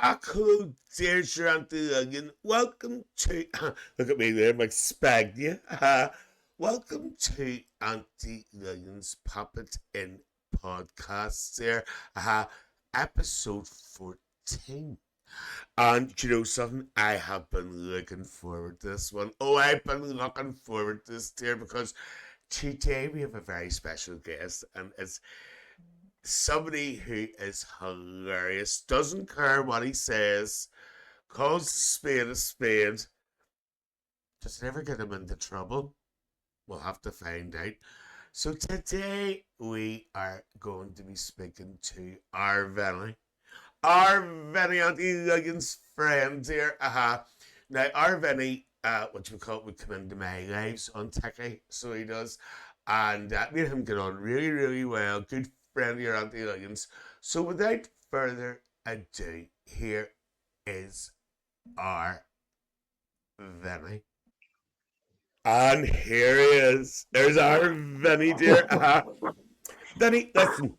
Hello, dear Aunty Lillian. Welcome to. Look at me there, I'm like Spagna. Welcome to Aunty Lillian's Puppet in podcast there. Episode 14. And you know something? I have been looking forward to this one. Oh, I've been looking forward to this, dear, because today we have a very special guest, and it's somebody who is hilarious, doesn't care what he says, calls a spade a spade. Does it ever get him into trouble? We'll have to find out. So today we are going to be speaking to our Vinny Aunty Lillian's friend here. Now our Vinny, what you call it, would come into my lives on Tiki, so he does. And me and him get on really, really well. Good friend here, Aunty Lillian's. So without further ado, here is our Vinny. And here he is. There's our Vinny, dear. Vinny, listen.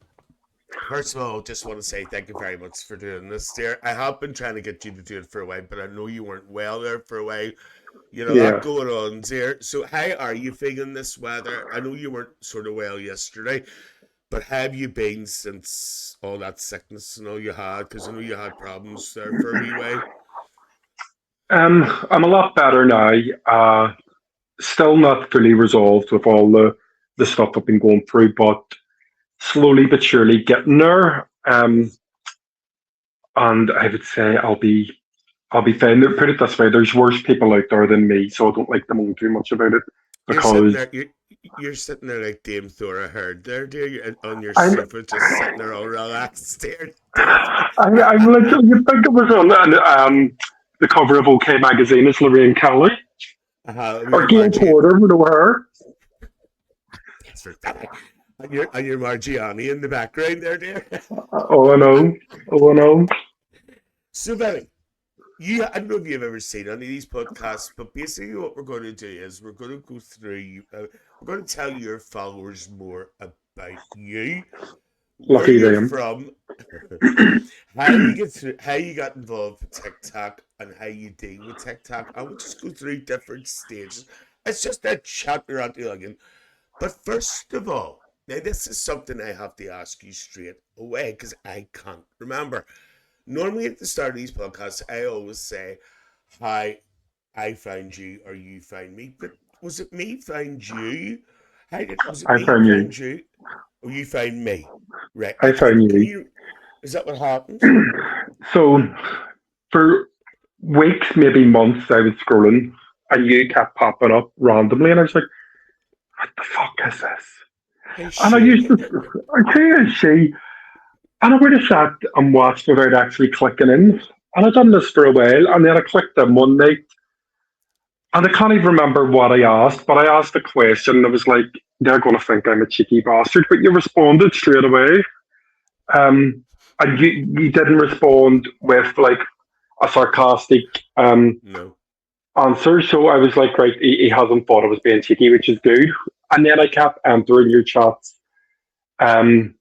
First of all, just want to say thank you very much for doing this, dear. I have been trying to get you to do it for a while, but I know you weren't well there for a while. You know, that Yeah. going on, dear. So how are you feeling this weather? I know you weren't sort of well yesterday, but have you been since all that sickness and all you had? Because I know you had problems there for a wee while. I'm a lot better now. Still not fully resolved with all the stuff I've been going through, but slowly but surely getting there. And I would say I'll be fine. Put it this way: there's worse people out there than me, so I don't like to moan too much about it You're sitting because there, you're sitting there like Dame Thora Heard there, dear. You're on your I'm sofa, just sitting there all relaxed, dear. I'm literally you think it was on the cover of OK magazine is Lorraine Kelly or We're Gail Margie. Porter, you know her. Yes, for that. And you're Margiani in the background there, dear. Oh, I know. Oh, I know. So, Benny, I don't know if you've ever seen any of these podcasts, but basically what we're going to do is we're going to go through, we're going to tell your followers more about you, where Lucky you're them. from, how you get through, how you got involved with TikTok, and how you deal with TikTok. And we'll just go through different stages. It's just a chat around again. But first of all, now this is something I have to ask you straight away because I can't remember. Normally at the start of these podcasts, I always say, "Hi, I found you, or you found me." But was it me found you? Was it I me found you. found you, or you found me? Right? I found Can you. you? Is that what happens? So for weeks, maybe months, I was scrolling and you kept popping up randomly, and I was like, "What the fuck is this?" Hey, And I she. used to, who is she? And I would have sat and watched without actually clicking in. And I'd done this for a while, and then I clicked in one night, and I can't even remember what I asked, but I asked a question. And I was like, "They're going to think I'm a cheeky bastard," but you responded straight away. Um, and you didn't respond with like a sarcastic No. answer. So I was like, right, he hasn't thought I was being cheeky, which is good. And then I kept entering your chats um,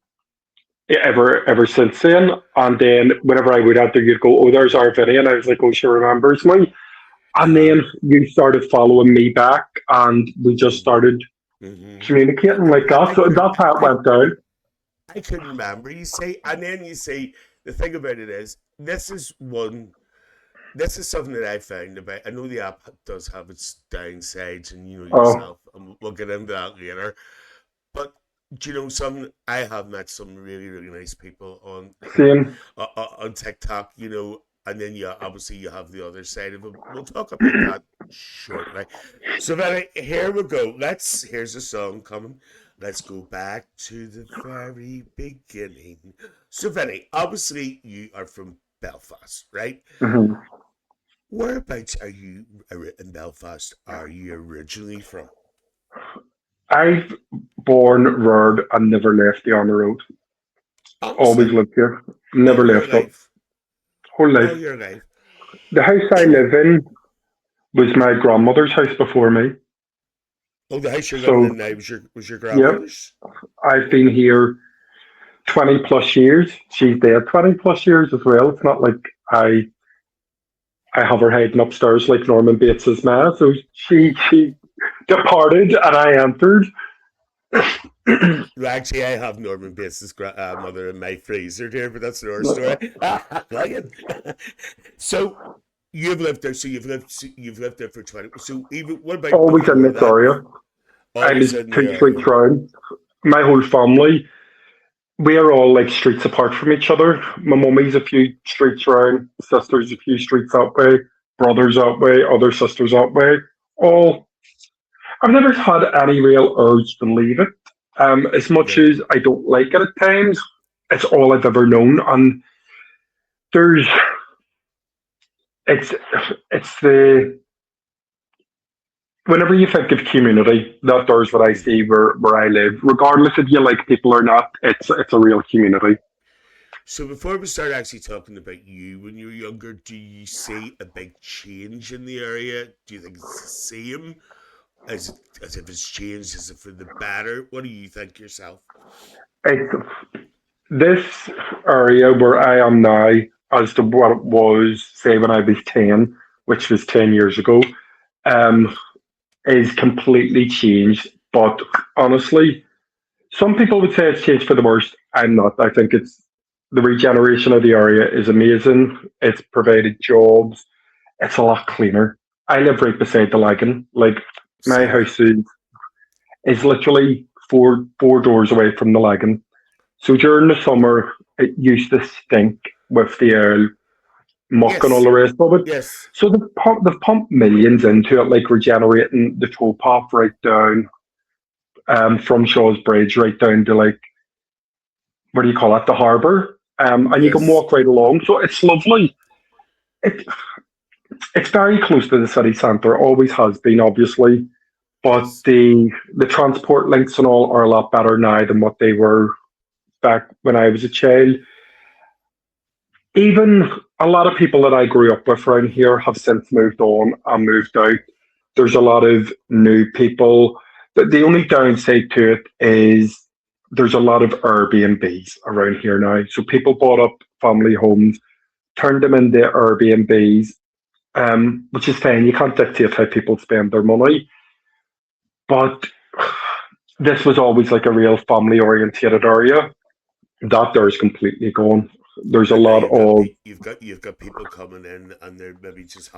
ever since then. And then whenever I would enter, you'd go, "Oh, there's our Vinny," and I was like, "Oh, she remembers me." And Uh, then you started following me back, and we just started communicating like that. I So could that's how it I went down. I couldn't remember. You say, and then you say the thing about it is this is one. This is something that I found about. I know the app does have its downsides, and you know Oh, yourself, and we'll get into that later. But do you know some? I have met some really really nice people same. on TikTok. You know, and then you obviously you have the other side of it. We'll talk about that shortly. So then here we go. Here's a song coming. Let's go back to the very beginning. So Vinny, obviously you are from Belfast, right? Mhm. Whereabouts are you in Belfast? Are you originally from? I've born, reared, and never left the Army Road. Always Honestly, lived here. Never all your left it. life, Whole all life. your life. The house I live in was my grandmother's house before me. Oh, the house you're living So, in now was your yep, grandmother's. I've been here 20 plus years. She's dead 20 plus years as well. It's not like I I have her hiding upstairs like Norman Bates's ma. So she departed, and I entered. Actually, I have Norman Bates' mother in my freezer here, but that's another story. Like it. So you've lived there. So you've lived there for 20. So even what about Always in before this that? area. I Always was in the 2 streets area. round. My whole family, we are all like streets apart from each other. My mummy's a few streets round, sister's a few streets that way, brothers that way, other sisters that way. All I've never had any real urge to leave it. As much Yeah. as I don't like it at times, it's all I've ever known. And there's it's it's the whenever you think of community, there's what I Mhm. see where I live. Regardless if you like people or not, it's a real community. So before we start actually talking about you when you were younger, do you see a big change in the area? Do you think it's the same as if it's changed? Is it for the better? What do you think yourself? It's this area where I am now, as to what it was, say when I was 10, which was 10 years ago, um, Right. is completely changed. But honestly, some people would say it's changed for the worst. I'm not. I think it's the regeneration of the area is amazing. It's provided jobs. It's a lot cleaner. I live right beside the lagoon. Like my Same here. house is literally four doors away from the lagoon. So during the summer, it used to stink with the muck and all Yes. the rest of it. Yes. So they've pumped millions into it, like regenerating the tow path right down from Shaw's Bridge right down to like what do you call it, the harbour, and you can Yes. walk right along. So it's lovely. It, it's very close to the city centre. Always has been, obviously, but Yes. the transport links and all are a lot better now than what they were back when I was a child. Even a lot of people that I grew up with around here have since moved on and moved out. There's a lot of new people. The only downside to it is there's a lot of Airbnbs around here now. So people bought up family homes, turned them into Airbnbs, which is fine. You can't dictate how people spend their money. But this was always like a real family orientated area. That there is completely gone. There's a And now lot of you've got people coming in and they're maybe just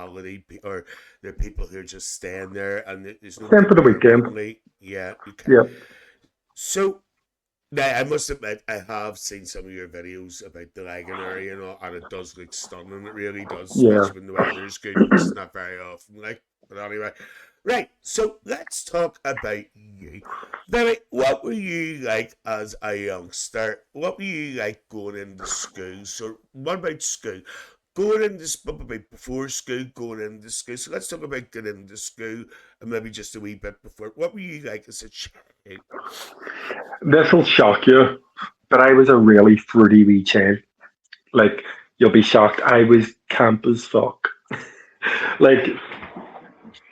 or they're people who are just staying there and there's same nobody for the weekend. permanently. Yeah. Okay. Yeah, So now I must admit I have seen some of your videos about the Lagan area and all, and it does look stunning. It really does, yeah. especially when the weather is good, which is not very often. Like, but anyway, right. So let's talk about you. Vinny, what were you like as a youngster? What were you like going into school? So, what about school? Going into probably before school, going into school. So let's talk about getting into school and maybe just a wee bit before. What were you like as a child? This will shock you, but I was a really fruity wee child. Like, you'll be shocked. I was camp as fuck. Like,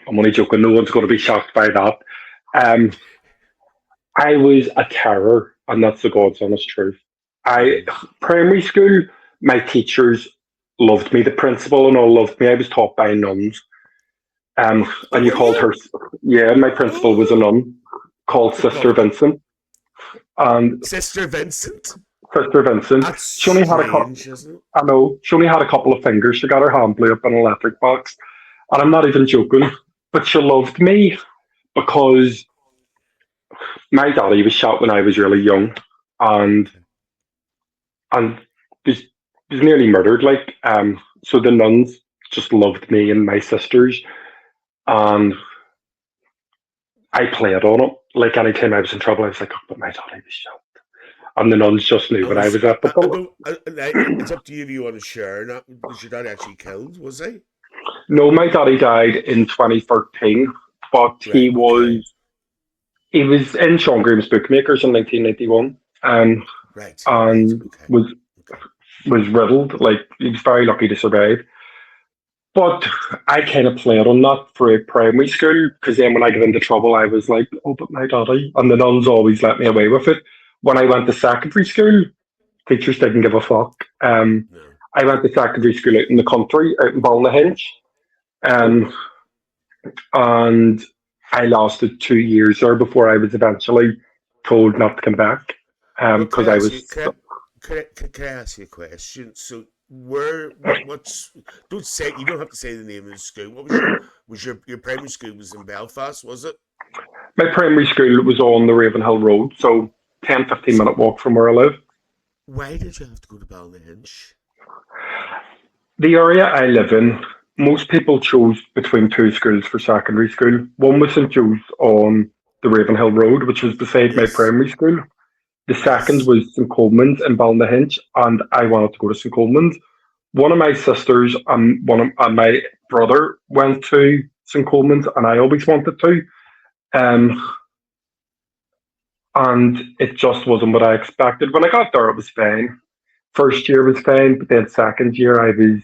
I'm only joking. No one's going to be shocked by that. Um, I was a terror, and that's the God's honest truth. I Mm-hmm. primary school, my teachers loved me. The principal and all loved me. I was taught by nuns. Oh, And you were called her, you? yeah, my principal was a Oh, nun called Sister called Vincent. And Sister Vincent. Sister Vincent, That's she only had a couple, strange, isn't it? I know, she only had a couple of fingers. She got her hand blew up in an electric box. And I'm not even joking, but she loved me because my daddy was shot when I was really young and Okay. and was was nearly murdered. So the nuns just loved me and my sisters, and I played on it. Like anytime I was in trouble, I was like, "Oh, but my daddy was shot," and the nuns just knew what I was at. I don't. It's up to you if you want to share. Not was your dad actually killed? Was he? No, my daddy died in 2013, but Right. Okay. he was in Sean Graham's Bookmakers in 1991, Right. Right. and Okay. was Okay. was riddled. Like he was very lucky to survive. But I kind of played on that for primary school because then when I got into trouble, I was like, "Oh, but my daddy," and the nuns always let me away with it. When I went to secondary school, teachers didn't give a fuck. No. I went to secondary school out in the country, out in Ballynahinch, um, and I lasted 2 years there before I was eventually told not to come back Well, because I was. can I ask you a question? So, what's don't say you don't have to say the name of the school. What was your primary school was in Belfast, was it? My primary school was on the Ravenhill Road, so 10-15 minute So, walk from where I live. why did you have to go to Ballynahinch? The area I live in, most people chose between two schools for secondary school. One was St Joe's on the Ravenhill Road, which was beside my Yes, primary school. The second yes. was St Coleman's in Ballynahinch, and I wanted to go to St Coleman's. One of my sisters and my brother went to St Coleman's, and I always wanted to. Um, and it just wasn't what I expected. When I got there, it was fine. First year was fine, but then second year, I was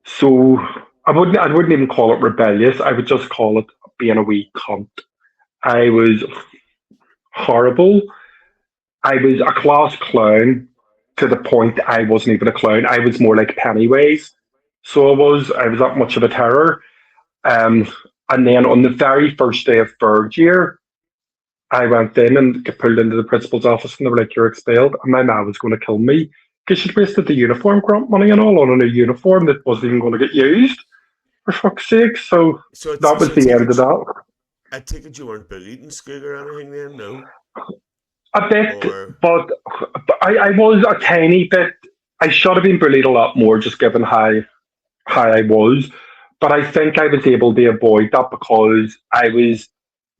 so I wouldn't even call it rebellious. I would just call it being a wee cunt. I was horrible. I was a class clown to the point I wasn't even a clown. I was more like Pennywise. So I was that much of a terror. Um, and then on the very first day of third year, I went in and got pulled into the principal's office and they were like, "You're expelled." And my mum was going to kill me because she'd wasted the uniform grant money and all on a new uniform that wasn't even going to get used, for fuck's sake. So that was the end of that. I take it you weren't bullied in school or anything then, no? A bit, Or but I was a tiny bit. I should have been bullied a lot more, just given how I was. But I think I was able to avoid that because I was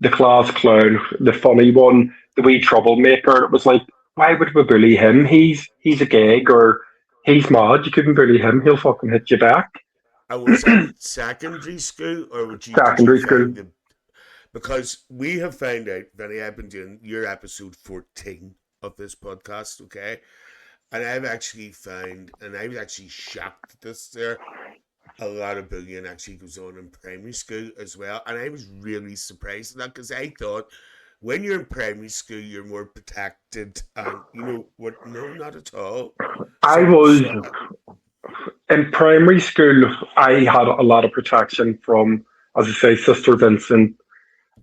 the class clown, the funny one, the wee troublemaker. It was like, why would we bully him? He's a gag or he's mad. You couldn't bully him. He'll fucking hit you back. was that secondary school, or did you Secondary find school. the because we have found out, Vinny, I've been doing your episode 14 of this podcast, okay? And I've actually found, and I was actually shocked at this there, a lot of bullying actually goes on in primary school as well. And I was really surprised at that because I thought when you're in primary school, you're more protected. And you know what? No, not at all. I So, was so in primary school. I had a lot of protection from, as I say, Sister Vincent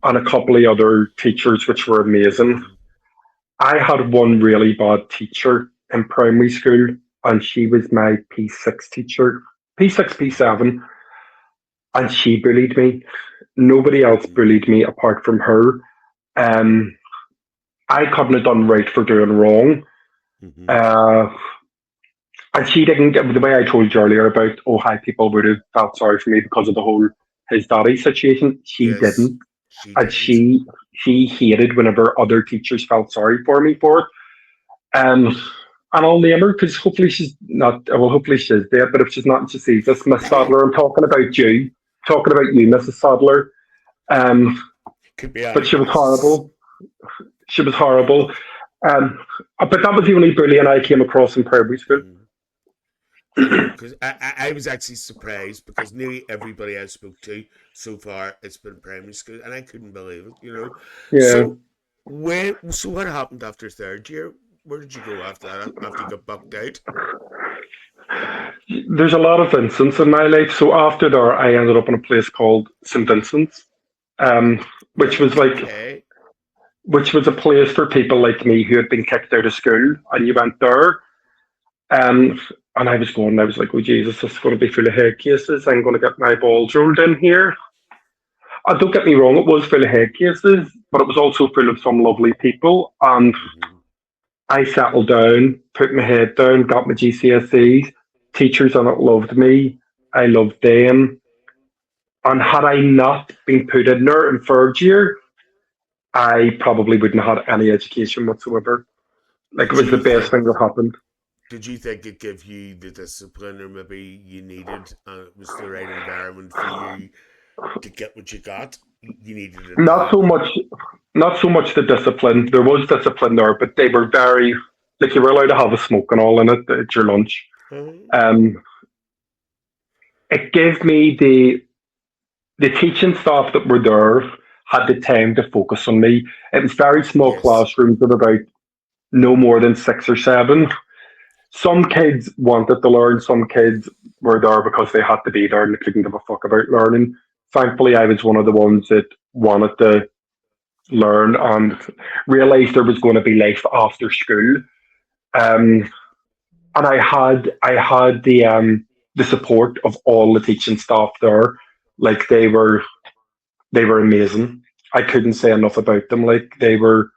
and a couple of other teachers, which were amazing. mhm, I had one really bad teacher in primary school, and she was my P6 teacher, P6, mhm, P7, and she bullied me. Nobody else mhm, bullied me apart from her. Um, I couldn't have done right for doing wrong. mhm. Uh, and she didn't get the way I told you earlier about, oh, how people would have felt sorry for me because of the whole his daddy situation. She Yes, didn't. she And didn't. she hated whenever other teachers felt sorry for me for it. Um, and I'll name her because hopefully she's not. Well, hopefully she's dead. But if she's not, and she sees this, Miss Sadler. I'm talking about you, Mrs. Sadler. Um, Could be but she was anything. horrible. She was horrible. Okay. Um, but that was the only bullying I came across in primary school. Mhm. You know, because I was actually surprised because nearly everybody I spoke to so far it's been primary school and I couldn't believe it, you know. Yeah, So what happened after third year? Where did you go after that? After you got bucked out? there's a lot of Vincents in my life. So after there, I ended up in a place called St Vincent's, um, which was Right, like okay. which was a place for people like me who had been kicked out of school, and you went there. And I was like, oh Jesus, this is going to be full of head cases. I'm going to get my balls rolled in here. Don't get me wrong, it was full of head cases, but it was also full of some lovely people. And Hmm. I settled down, put my head down, got my GCSEs. Teachers on it loved me. I loved them. And had I not been put in there in third year, I probably wouldn't have had any education whatsoever. Like it Did was the you best think thing that happened. did you think it gave you the discipline or maybe you needed it was the right environment for you to get what you got? You needed it Not that so much, not so much the discipline. There was discipline there, but they were very like you were allowed to have a smoke and all in it at your lunch. way. Um, it gave me the teaching staff that were there had the time to focus on me. It was very small Yes. classrooms of about no more than six or seven. Some kids wanted to learn, some kids were there because they had to be there and they couldn't give a fuck about learning. Thankfully, I was one of the ones that wanted to learn and realised there was going to be life after school. Um, and I had the support of all the teaching staff there. Like they were amazing. I couldn't say enough about them. Like they're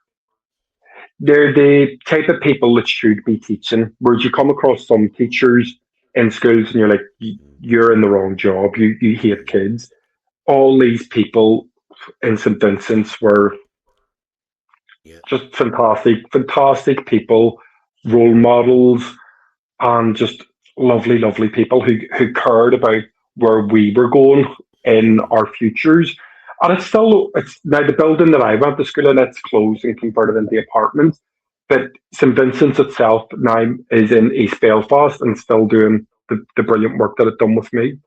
the type of people that should be teaching. Whereas you come across some teachers in schools and you're like, you're in the wrong job. You hate kids. All these people in St Vincent's were Yeah. just fantastic, fantastic people, role models, and just lovely, lovely people who cared about where we were going in Mm. our futures. And it's now the building that I went to school in, it's closed and converted into apartments. But St Vincent's itself now is in East Belfast and still doing the brilliant work that it done with me.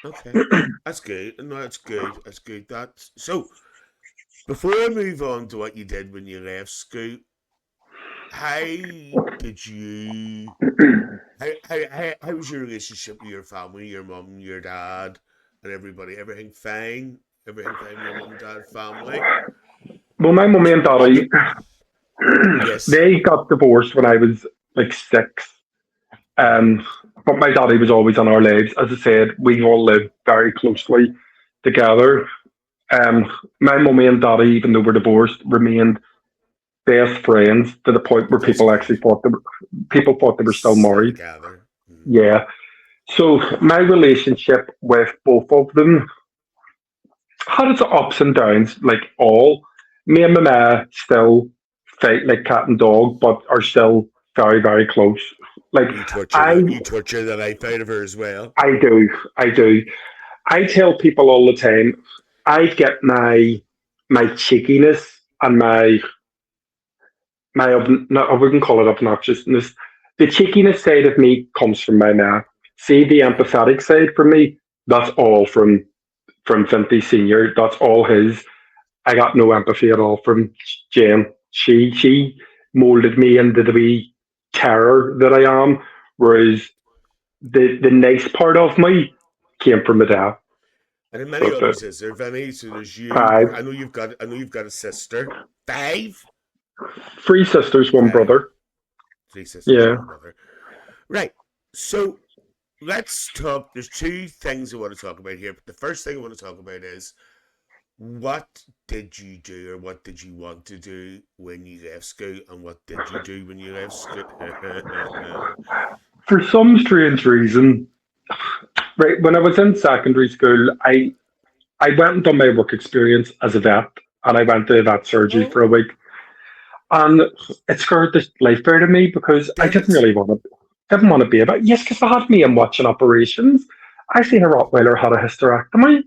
Okay. That's good. No, that's good. That's good. That's so. Before I move on to what you did when you left school, how did you? How was your relationship with your family, your mum, your dad, and everybody? Everything fine? Everything fine with your mum, dad, family? Well, my mummy and daddy, Yes. they got divorced when I was like 6. Mm-hmm. Um, but my daddy was always in our lives. As I said, we all lived very closely together. My mummy and daddy, even though we're divorced, remained best friends to the point where That's people good. actually thought they were still Still married. together. Mm. Yeah. So my relationship with both of them had its ups and downs, like all. Me and my ma still fight like cat and dog, but are still very, very close. Like I, You torture the life out of her as well. I do, I do. I tell people all the time, I get my cheekiness and no, I wouldn't call it obnoxiousness. The cheekiness side of me comes from my ma. See the Yeah. empathetic side from me. That's all from Vinty Senior. That's all his. I got no empathy at all from Jane. She molded me into the wee terror that I am. Whereas the nice part of me came from my dad. And then many So others is there, Vinny. So there's you. five, I know you've got a sister. Five. 3 sisters, 1 brother. 5. 3 sisters, Yeah. 1 brother. Right. So let's talk. There's 2 things I want to talk about here. But the first thing I want to talk about is what did you do or what did you want to do when you left school, and what did you do when you left school? For some strange reason, right when I was in secondary school, I went and done my work experience as a vet, and I went to vet surgery for a Oh, week, and it scared the life out of me because I did didn't it? really want to be a vet. Yes, because they had me in watching operations. I seen a Rottweiler had a hysterectomy,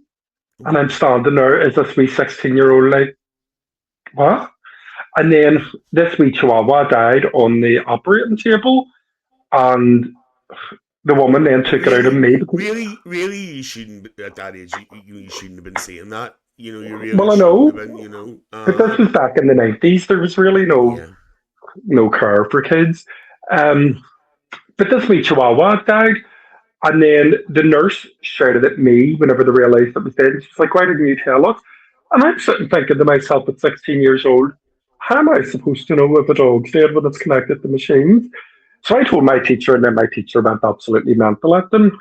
and I'm Ooh. standing there as this wee 16-year-old like what? And then this wee Chihuahua died on the operating table, and the woman then But took it out of really, me because, really, you shouldn't at that age. You shouldn't have been saying that. You really well, I shouldn't know, have been. but this was back in the 90s. There was really Yeah. no care for kids. Um, but this wee Chihuahua died, and then the nurse shouted at me whenever they realised it was dead. She's like, "Why didn't you tell us?" And I'm sitting thinking to myself at 16 years old, how am I supposed to know if a dog's dead when it's connected to machines? So I told my teacher, and then my teacher went absolutely mental at them.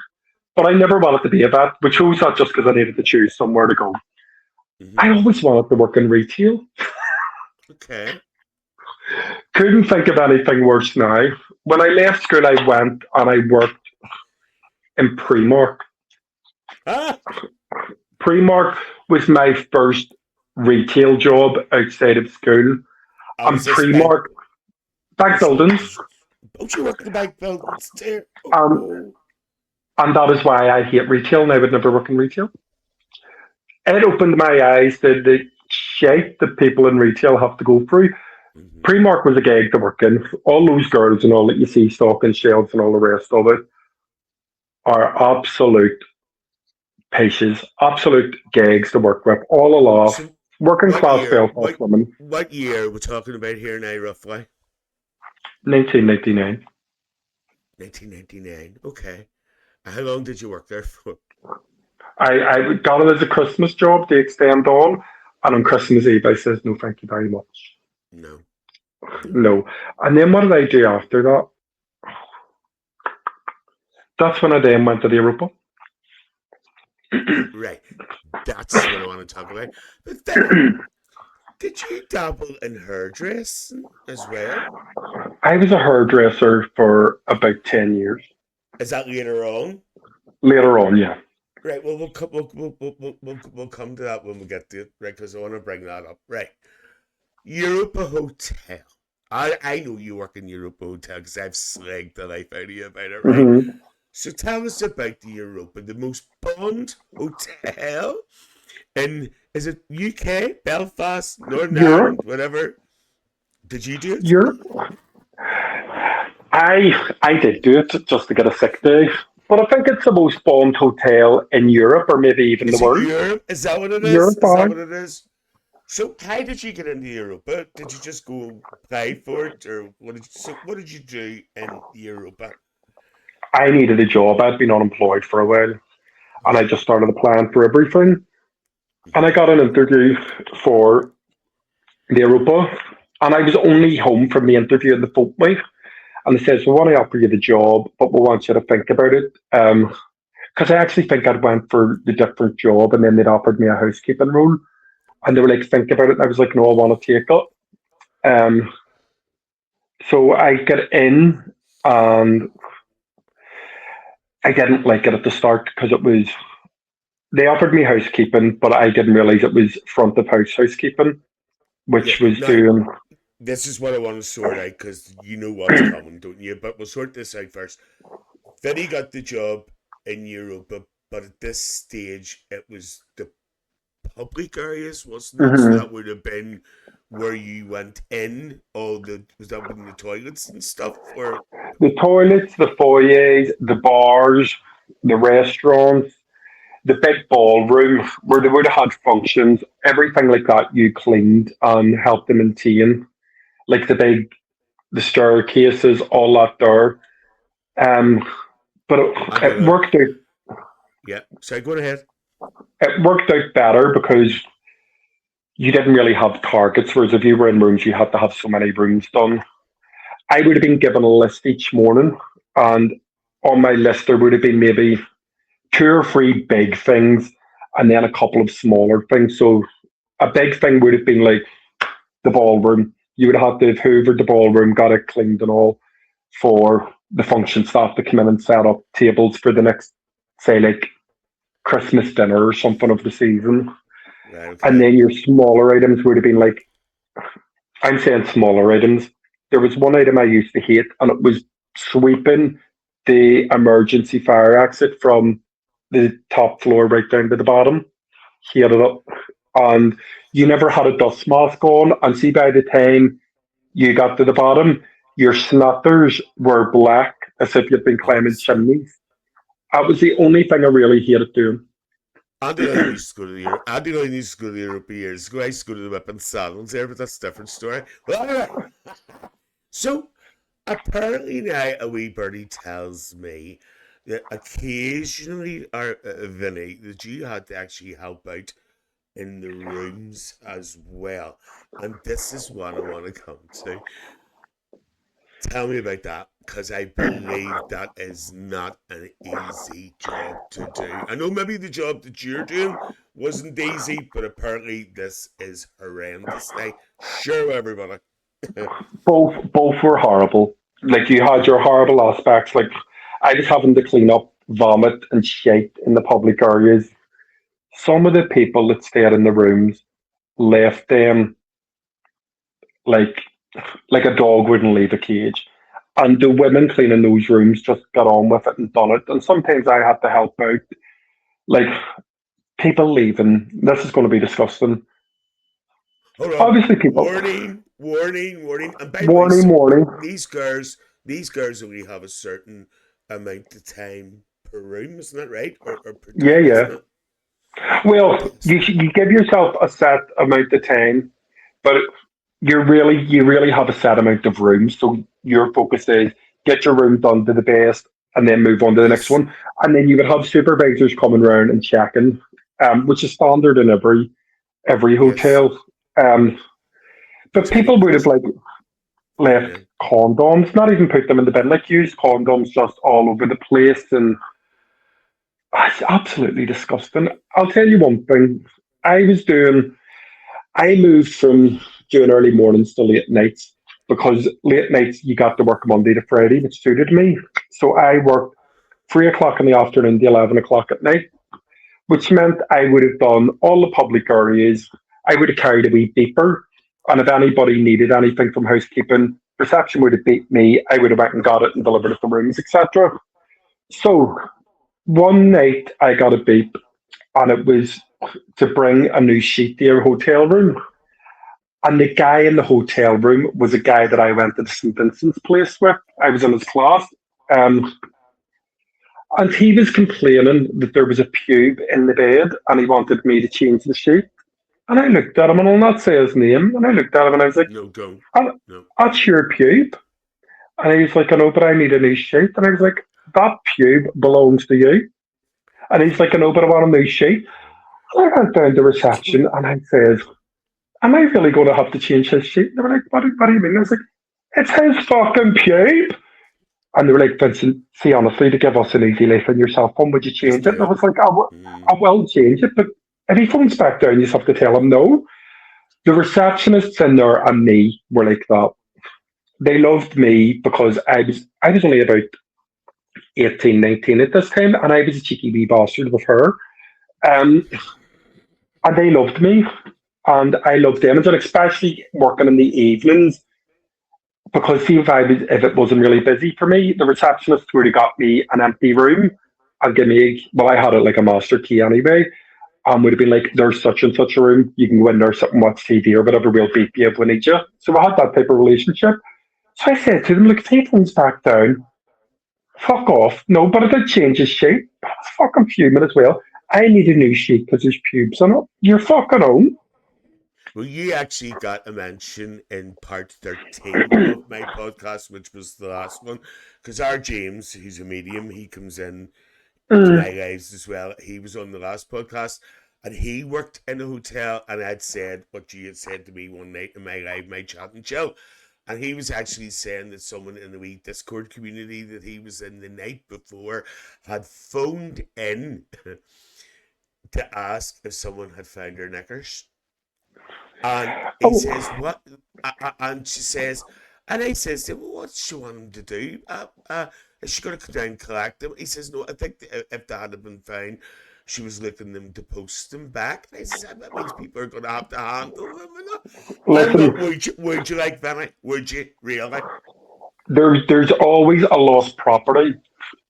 But I never wanted to be a vet, which chose that just because I needed to choose somewhere to go. I Hmm. always wanted to work in retail. Okay. Couldn't think of anything worse now. When I left school, I went and I worked in Primark. Ah, Primark was my first retail job outside of school. I And was this bank. Primark, back Was buildings. don't you work in the bank buildings too? Um, Oh. and that is why I hate retail and I would never work in retaal. It opened my eyes to the shit that people in retail have to go through. Hmm. Primark was a gig to work in. All those girls and all that you see stocking shelves and all the rest of it are absolute pieces, absolute gigs to work with, all aloft, So, working what class year? Belfast women, What year we're talking about here now, roughly? 1999. 1999. Okay. And how long did you work there for? I got it as a Christmas job to extend on, and on Christmas Eve I says no, thank you very much. No. No. No. And then what did I do after that? That's when I then went to the Europa. Right. That's what I want to talk about. But Vinny, did you dabble in hairdressing as well? I was a hairdresser for about 10 years. Is that later on? Later on, yeah. Right. Well, we'll come to that when we get to it, right? Because I want to bring that up. Right. Europa Hotel. I know you work in Europa Hotel because I've slagged the life out of you about it, right? Hmm. So tell us about the Europa, the most bond hotel in, is it UK, Belfast, Northern Europe, Ireland, whatever? Did you do it? Europe. I did do it just to get a sick day, but I think it's the most bombed hotel in Europe, or maybe even the Is it world. Europe? Is that what it is? Europe, Is that what it is? So how did you get into Europa? Did you just go apply for it, or what did you do in Europa? I needed a job. I'd been unemployed for a while, and I Okay. just started applying for everything. And I Hmm. got an interview for the Europa, and I was only home from the interview and the phone me, and they says, "We want to offer you the job, but we want you to think about it." Because I actually think I'd went for the different job, and then they'd offered me a housekeeping role, and they were like, "Think about it," and I was like, "No, I want to take it." Um, so I get in, and I didn't like it at the start because it was they offered me housekeeping, but I didn't realize it was front of house housekeeping, Yeah. which was Now, doing. this is what I want to sort out because you know what's coming, don't you? But we'll sort this out first. Vinny got the job in Europa, but at this stage, it was the public areas, wasn't it? So Mhm. that would have been where you went in. All the was that in the toilets and stuff, or The toilets, the foyers, the bars, the restaurants, the big ballroom where they would have had functions, everything like that you cleaned and helped them maintain. Like the staircases, all that there. Um, but I'm it gonna worked out. yeah. So go ahead. It worked out better because you didn't really have targets. Whereas if you were in rooms, you had to have so many rooms done. I would have been given a list each morning, and on my list there would have been maybe two or three big things, and then a couple of smaller things. So a big thing would have been like the ballroom. You would have to have hoovered the ballroom, got it cleaned and all for the function staff to come in and set up tables for the next, say, like Christmas dinner or something of the season. Right. And Okay. then your smaller items would have been like, I'm saying smaller items. There was one item I used to hate, and it was sweeping the emergency fire exit from the top floor right down to the bottom. Hated it. And you never had a dust mask on. And see, by the time you got to the bottom, your snutters were black as if you'd been Oh, climbing sorry. chimneys. That was the only thing I really hated doing. Aunty Lillian used to go to the Europe. Aunty Lillian used to go to the Europe years ago. I used to go to the whip and salons there, but that's a different story. Well, anyway. So apparently now a wee birdie tells me that occasionally, or Vinny, that you had to actually help out in the rooms as well. And this is what I want to come to. Tell me about that, because I believe that is not an easy job to do. I know maybe the job that you're doing wasn't easy, but apparently this is horrendous. Now, sure, everybody. Both were horrible. Like you had your horrible aspects. Like I was having to clean up vomit and shit in the public areas. Some of the people that stayed in the rooms left them like like a dog wouldn't leave a cage. And the women cleaning those rooms just got on with it and done it. And sometimes I had to help out. Like people leaving. This is going to be disgusting. Hold on. Obviously, people. Warning, warning, warning. And by the way, Warning, so warning. these girls only have a certain amount of time per room, isn't that right? Or per Yeah, day, yeah. isn't it? Well, Yes. you give yourself a set amount of time, but you really have a set amount of rooms. So your focus is get your room done to the best, and then move on to the next Yes. one. And then you would have supervisors coming around and checking, which is standard in every Yes. hotel. Um, I but tell you, people would have like go on left then. condoms, not even put them in the bin, like used condoms just all over the place, and it's absolutely disgusting. I'll tell you one thing. I was doing I moved from doing early mornings to late nights because late nights you got to work Monday to Friday, which suited me. So I worked 3 o'clock in the afternoon to 11 o'clock at night, which meant I would have done all the public areas. I would have carried a wee beeper, and if anybody needed anything from housekeeping, reception would have beat me. I would have went and got it and delivered it to rooms, etc. So one night I got a beep, and it was to bring a new sheet to your hotel room. And the guy in the hotel room was a guy that I went to the St. Vincent's place with. I was in his class. Um, and he was complaining that there was a pube in the bed and he wanted me to change the sheet. And I looked at him and I'll not say his name. And I looked at him and I was like, No, don't. "Oh, No. that's your pube." And he was like, "I know, but I need a new sheet." And I was like, "That pube belongs to you." And he's like, "I know, but I want a new sheet." And I went down to reception and I said, "Am I really going to have to change his sheet?" And they were like, what do you mean?" I was like, "It's his fucking pube." And they were like, "Vincent, see, honestly, to give us an easy life on your cell phone, would you Just change it?" And I do was like, it. I will change it, but if he phones back down, you just have to tell him no. The receptionists in there and me were like that. They loved me because I was only about 18, 19 at this time, and I was a cheeky wee bastard with her. Um, and they loved me, and I loved them, and especially working in the evenings. Because see if it wasn't really busy for me, the receptionist would have got me an empty room and give me well, I had it like a master key anyway, and would have been like, "There's such and such a room, you can go in there, sit and watch TV or whatever, we'll beat you if we need you." So I had that type of relationship. So I said to them, "Look, if he comes back down, fuck off." No, but I did change his sheet. But I was fucking fuming as well. I need a new sheet because there's pubes on it. You're fucking home. Well, you actually got a mention in part 13 of my podcast, which was the last one. Because our James, who's a medium, he comes in to my Mm. lives as well. He was on the last podcast and he worked in a hotel and I'd said what you had said to me one night in my live, my chat and chill. And he was actually saying that someone in the wee Discord community that he was in the night before had phoned in to ask if someone had found her knickers. And he says, Oh, "What?" And she says, and I says, to him, "Well, what's she want him to do? Is she going to come down and collect them?" He says, "No, I think if they had been found, she was looking them to post them back." And I says, "That means people are going to have to handle them." And listen, look, would you like Vinny? Would you really? there's always a lost property,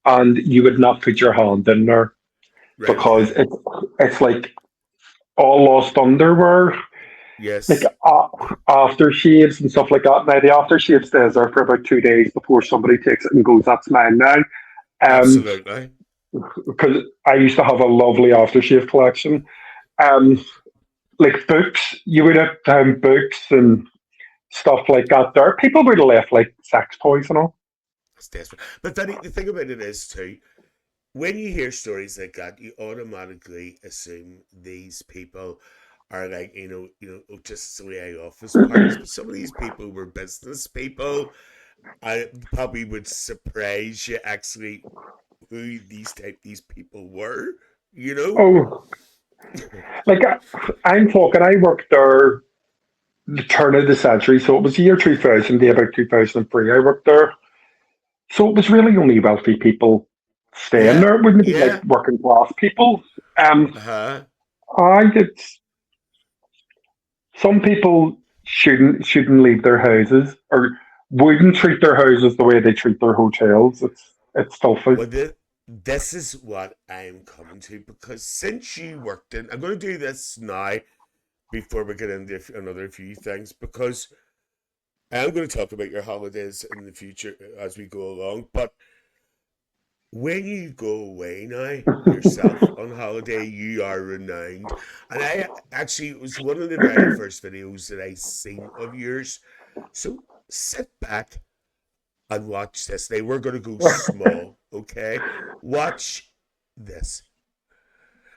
and you would not put your hand in there Right, because okay. it's like all lost underwear, like Yes, aftershaves and stuff like that. Now the aftershave stays there for about 2 days before somebody takes it and goes, "That's mine now." Um, absolutely. because I used to have a lovely aftershave collection. Um, like books, you would have found books and stuff like that there. People would have left like sex toys and all. That's desperate. But Vinny, the thing about it is, too, when you hear stories like that, you automatically assume these people are like, just silly office parties. But some of these people were business people. I probably would surprise you actually who these people were. You know? Oh, like I'm talking. I worked there the turn of the century, so it was the year 2000 to about 2003. I worked there, so it was really only wealthy people staying Yeah, there. It wouldn't be like yeah. working class people. Uh huh. I did. Some people shouldn't leave their houses or wouldn't treat their houses the way they treat their hotels. It's filthy. Well, this is what I'm coming to because since you worked in, I'm going to do this now before we get into another few things because I'm going to talk about your holidays in the future as we go along. But when you go away now yourself on holiday, you are renowned. And I actually, it was one of the very first videos that I seen of yours. So sit back and watch this. Now we're going to go small, okay? Watch this.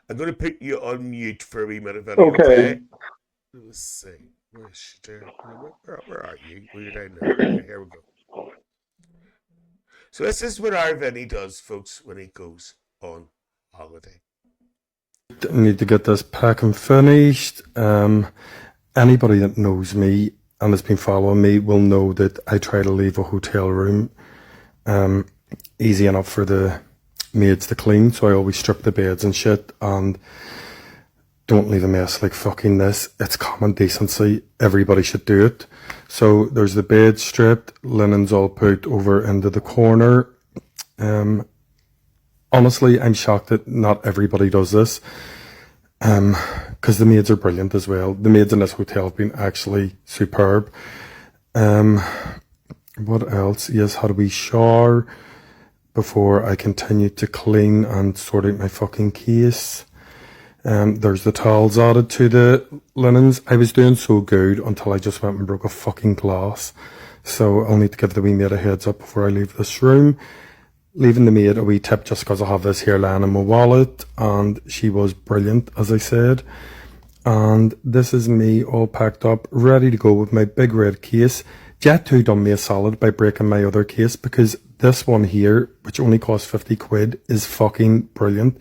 I'm going to put you on mute for a wee minute, Vinny, Okay. okay? Let's see. Where's she there? Where are you? Oh, you're down there. Okay, here we go. So this is what our Vinny does, folks, when he goes on holiday. Need to get this packing finished. Anybody that knows me and has been following me will know that I try to leave a hotel room easy enough for the maids to clean, so I always strip the beds and shit and don't leave a mess like fucking this. It's common decency. Everybody should do it. So there's the bed stripped, linens all put over into the corner. Honestly, I'm shocked that not everybody does this. Because the maids are brilliant as well. The maids in this hotel have been actually superb. What else? Yes, how do we shower before I continue to clean and sort out my fucking case? There's the towels added to the linens. I was doing so good until I just went and broke a fucking glass. So I'll need to give the wee maid a heads up before I leave this room. Leaving the maid a wee tip just because I have this here lying in my wallet, and she was brilliant, as I said. And this is me all packed up, ready to go with my big red case. Jet2 done me a solid by breaking my other case, because this one here, which only cost 50 quid, is fucking brilliant.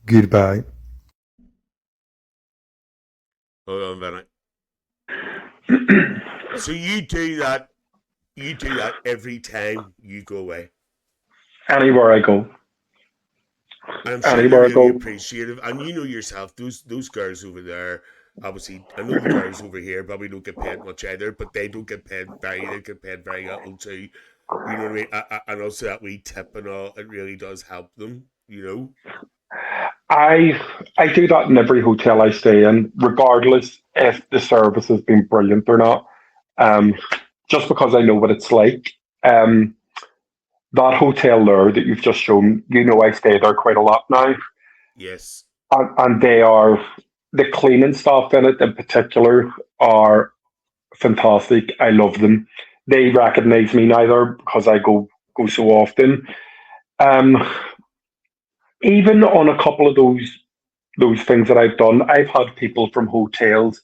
Goodbye. Hold on, Vinny. So you do that every time you go away. Anywhere I go. I'm sure you're really appreciative, and you know yourself, those girls over there, obviously, I know the girls over here probably don't get paid much either, but they don't get paid they get paid very little too. You know what I mean? And also that wee tip and all, it really does help them, you know? I do that in every hotel I stay in, regardless if the service has been brilliant or not. Just because I know what it's like. That hotel there that you've just shown, you know, I stay there quite a lot now. Yes. And the cleaning staff in it in particular are fantastic. I love them. They recognize me now there because I go so often. Um, Even on a couple of those things that I've done, I've had people from hotels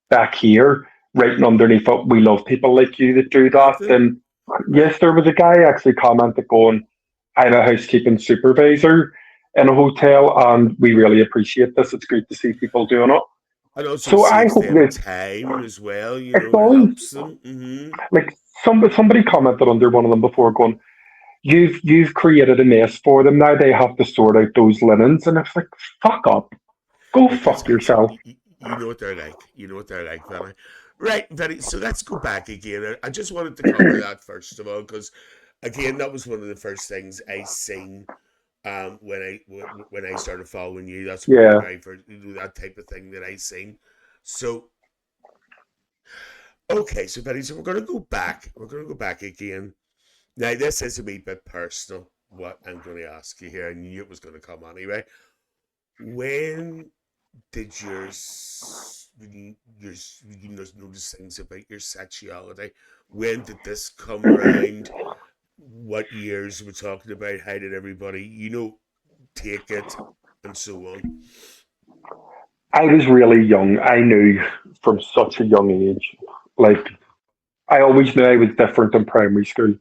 back here writing underneath it, we love people like you that do that. And yes, there was a guy actually commented going, I'm a housekeeping supervisor in a hotel and we really appreciate this. It's great to see people doing it. And also So I saves hope them time as well, you know, it helps them. Mm-hmm. Like somebody commented under one of them before going, You've created a mess for them. Now they have to sort out those linens, and it's like, fuck up. Go fuck yourself. You know what they're like. You know what they're like, Vinny. Right, Vinny. So let's go back again. I just wanted to cover that first of all, because again, that was one of the first things I seen when I started following you. That's one of the very first, that type of thing that I seen. So okay, so Vinny, so we're gonna go back. We're gonna go back again. Now, this is a wee bit personal, what I'm going to ask you here. I knew it was going to come anyway. When did you notice things about your sexuality? When did this come around? What years we're talking about? How did everybody, take it and so on? I was really young. I knew from such a young age. Like, I always knew I was different in primary school.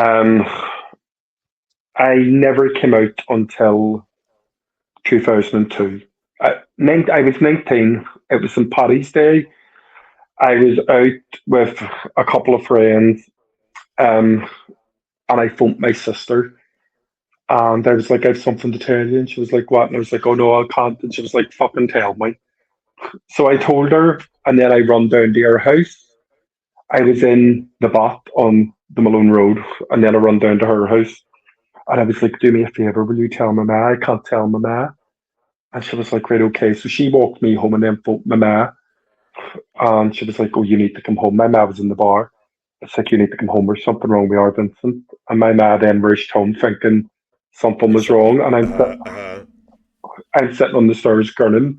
I never came out until 2002. I was 19. It was St. Paddy's Day. I was out with a couple of friends, and I phoned my sister. And I was like, I have something to tell you. And she was like, what? And I was like, oh no, I can't. And she was like, fucking tell me. So I told her, and then I run down to her house. I was in the bath on the Malone Road, and then I run down to her house. And I was like, do me a favour, will you tell my ma? I can't tell my ma. And she was like, right, okay. So she walked me home and then phoned my ma. And she was like, oh, you need to come home. My ma was in the bar. It's like, you need to come home. There's something wrong with our Vincent. And my ma then rushed home thinking something was wrong. And I'm sitting on the stairs grinning.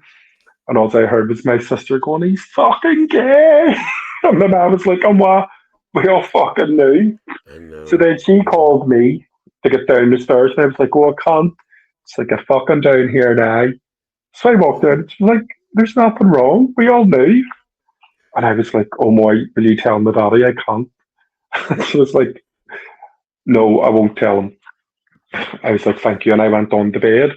And all I heard was my sister going, he's fucking gay. And my ma was like, what? We all fucking knew. I So know. then she called me to get down the stairs, and I was like, "Oh, I can't." It's like, "Get fucking down here now." So I walked in. She was like, "There's nothing wrong. We all knew." And I was like, "Oh my, will you tell my daddy? I can't." She was like, "No, I won't tell him." I was like, "Thank you," and I went on to bed.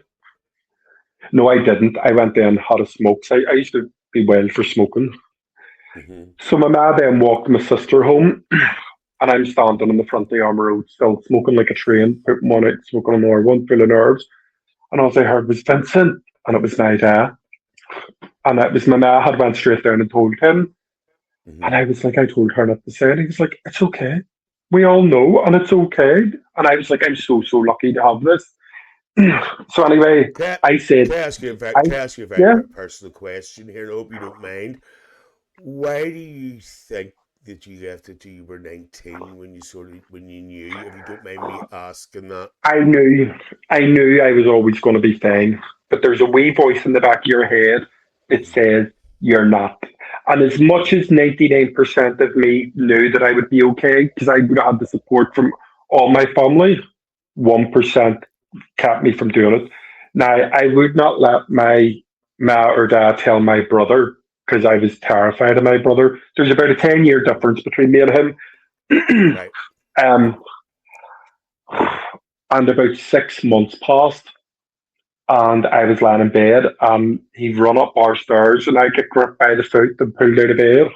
No, I didn't. I went in, had a smoke. So I used to be well for smoking. Mm-hmm. So my ma then walked my sister home, and I'm standing on the front of the Armour Road, still smoking like a train, putting one out, smoking another one, full of nerves. And all I heard was Vincent, and it was my dad. And it was my ma had went straight down and told him. And Mm-hmm. I was like, I told her not to say it. He was like, it's okay. We all know, and it's okay. And I was like, I'm so, so lucky to have this. So anyway, Can I said, can I ask you a I, very yeah, personal question here? I hope you don't mind. Why do you think that you left it till you were 19 when when you knew? If you don't mind me asking that. I knew, I knew I was always going to be fine. But there's a wee voice in the back of your head that Mm-hmm. says, you're not. And as much as 99% of me knew that I would be okay, because I would have had the support from all my family, 1% kept me from doing it. Now, I would not let my ma or dad tell my brother because I was terrified of my brother. There's about a 10-year difference between me and him. Right. um, and about 6 months passed, and I was lying in bed, and he'd run up our stairs, and I got gripped by the foot and pulled out of bed.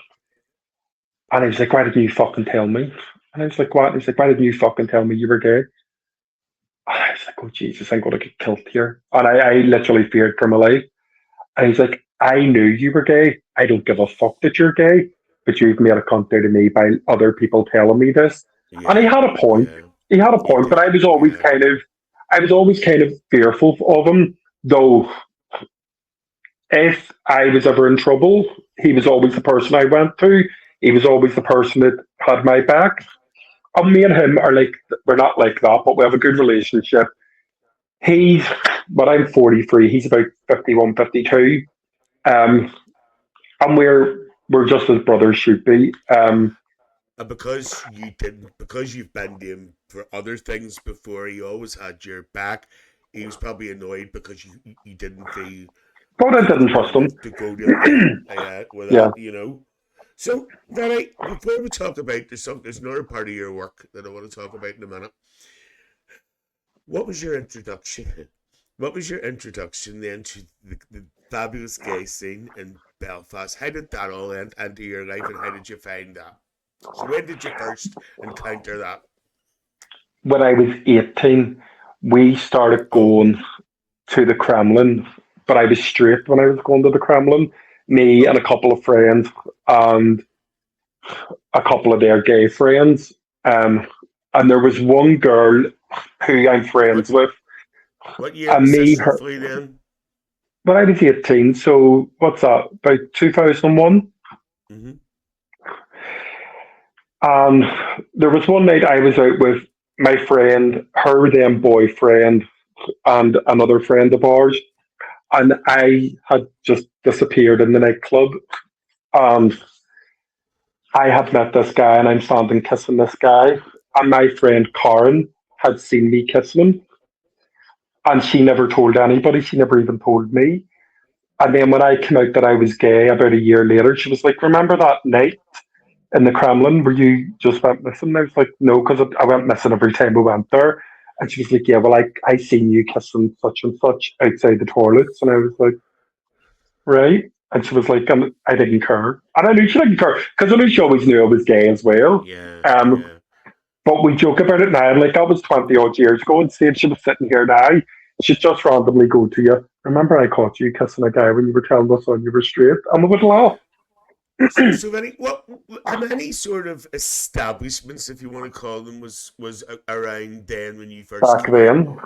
And he was like, "Why didn't you fucking tell me?" And I was like, "What?" And he's like, "Why didn't you fucking tell me you were gay?" And I was like, "Oh, Jesus, I'm going to get killed here." And I literally feared for my life. And he's like, "I knew you were gay. I don't give a fuck that you're gay, but you've made a cunt out of me by other people telling me this." And he Yeah. had a point. Yeah. He had a You point, but did. Yeah. I was always kind of fearful of him. Though, if I was ever in trouble, he was always the person I went to. He was always the person that had my back. And me and him are like, we're not like that, but we have a good relationship. He's, but I'm 43. He's about 51, 52. And we're just as brothers should be. And because you didn't, because you've been to him for other things before, he always had your back. He was probably annoyed because you didn't feel But I didn't comfortable trust him. enough to go to him. Yeah, yeah, with Yeah. that, So, Vinny, before we talk about there's another part of your work that I want to talk about in a minute. What was your introduction? What was your introduction then to the fabulous gay scene in Belfast? How did that all enter your life, and how did you find that? So when did you first encounter that? When I was 18, we started Oh, going to the Kremlin, but I was straight when I was going to the Kremlin. Me and a oh, couple of friends and a couple of their gay friends. Um, and there was one girl who I'm what friends with, what year and was me, this her, roughly then? when I was 18, so what's that, about 2001? Mm-hmm. And there was one night I was out with my friend, her then boyfriend, and another friend of ours. And I had just disappeared in the nightclub. And I had met this guy, and I'm standing kissing this guy. And my friend Karen had seen me kissing him. And she never told anybody. She never even told me. And then when I came out that I was gay about a year later, she was like, "Remember that night in the Kremlin where you just went missing?" And I was like, "No, because I went missing every time we went there." And she was like, "Yeah, well, I seen you kissing such and such outside the toilets." And I was like, "Right." And she was like, I didn't care. And I knew she didn't care because I knew she always knew I was gay as well. Yeah, Um, yeah. but we joke about it now. And like, that was 20 odd years ago. And see if she was sitting here now, she'd just randomly go to you, "Remember, I caught you kissing a guy when you were telling us on you were straight?" And we would laugh. So Vinny, how many sort of establishments, if you want to call them, was around then when you first Back came out? then.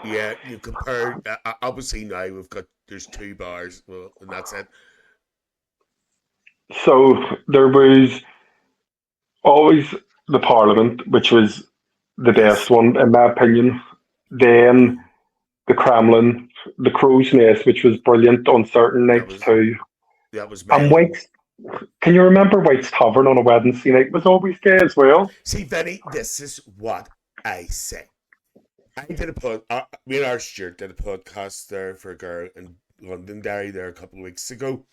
Yeah, you compare. Obviously now there's two bars, well, and that's it. So there was always the Parliament, which was the best Yes. one, in my opinion. Then Mm-hmm. the Kremlin, the Crow's Nest, which was brilliant on certain That nights was too. that was And mine. Can you remember White's Tavern on a Wednesday night was always gay as well? See, Vinny, this is what I say. I did a me and our Stuart did a podcast there for a girl in Londonderry there a couple of weeks ago,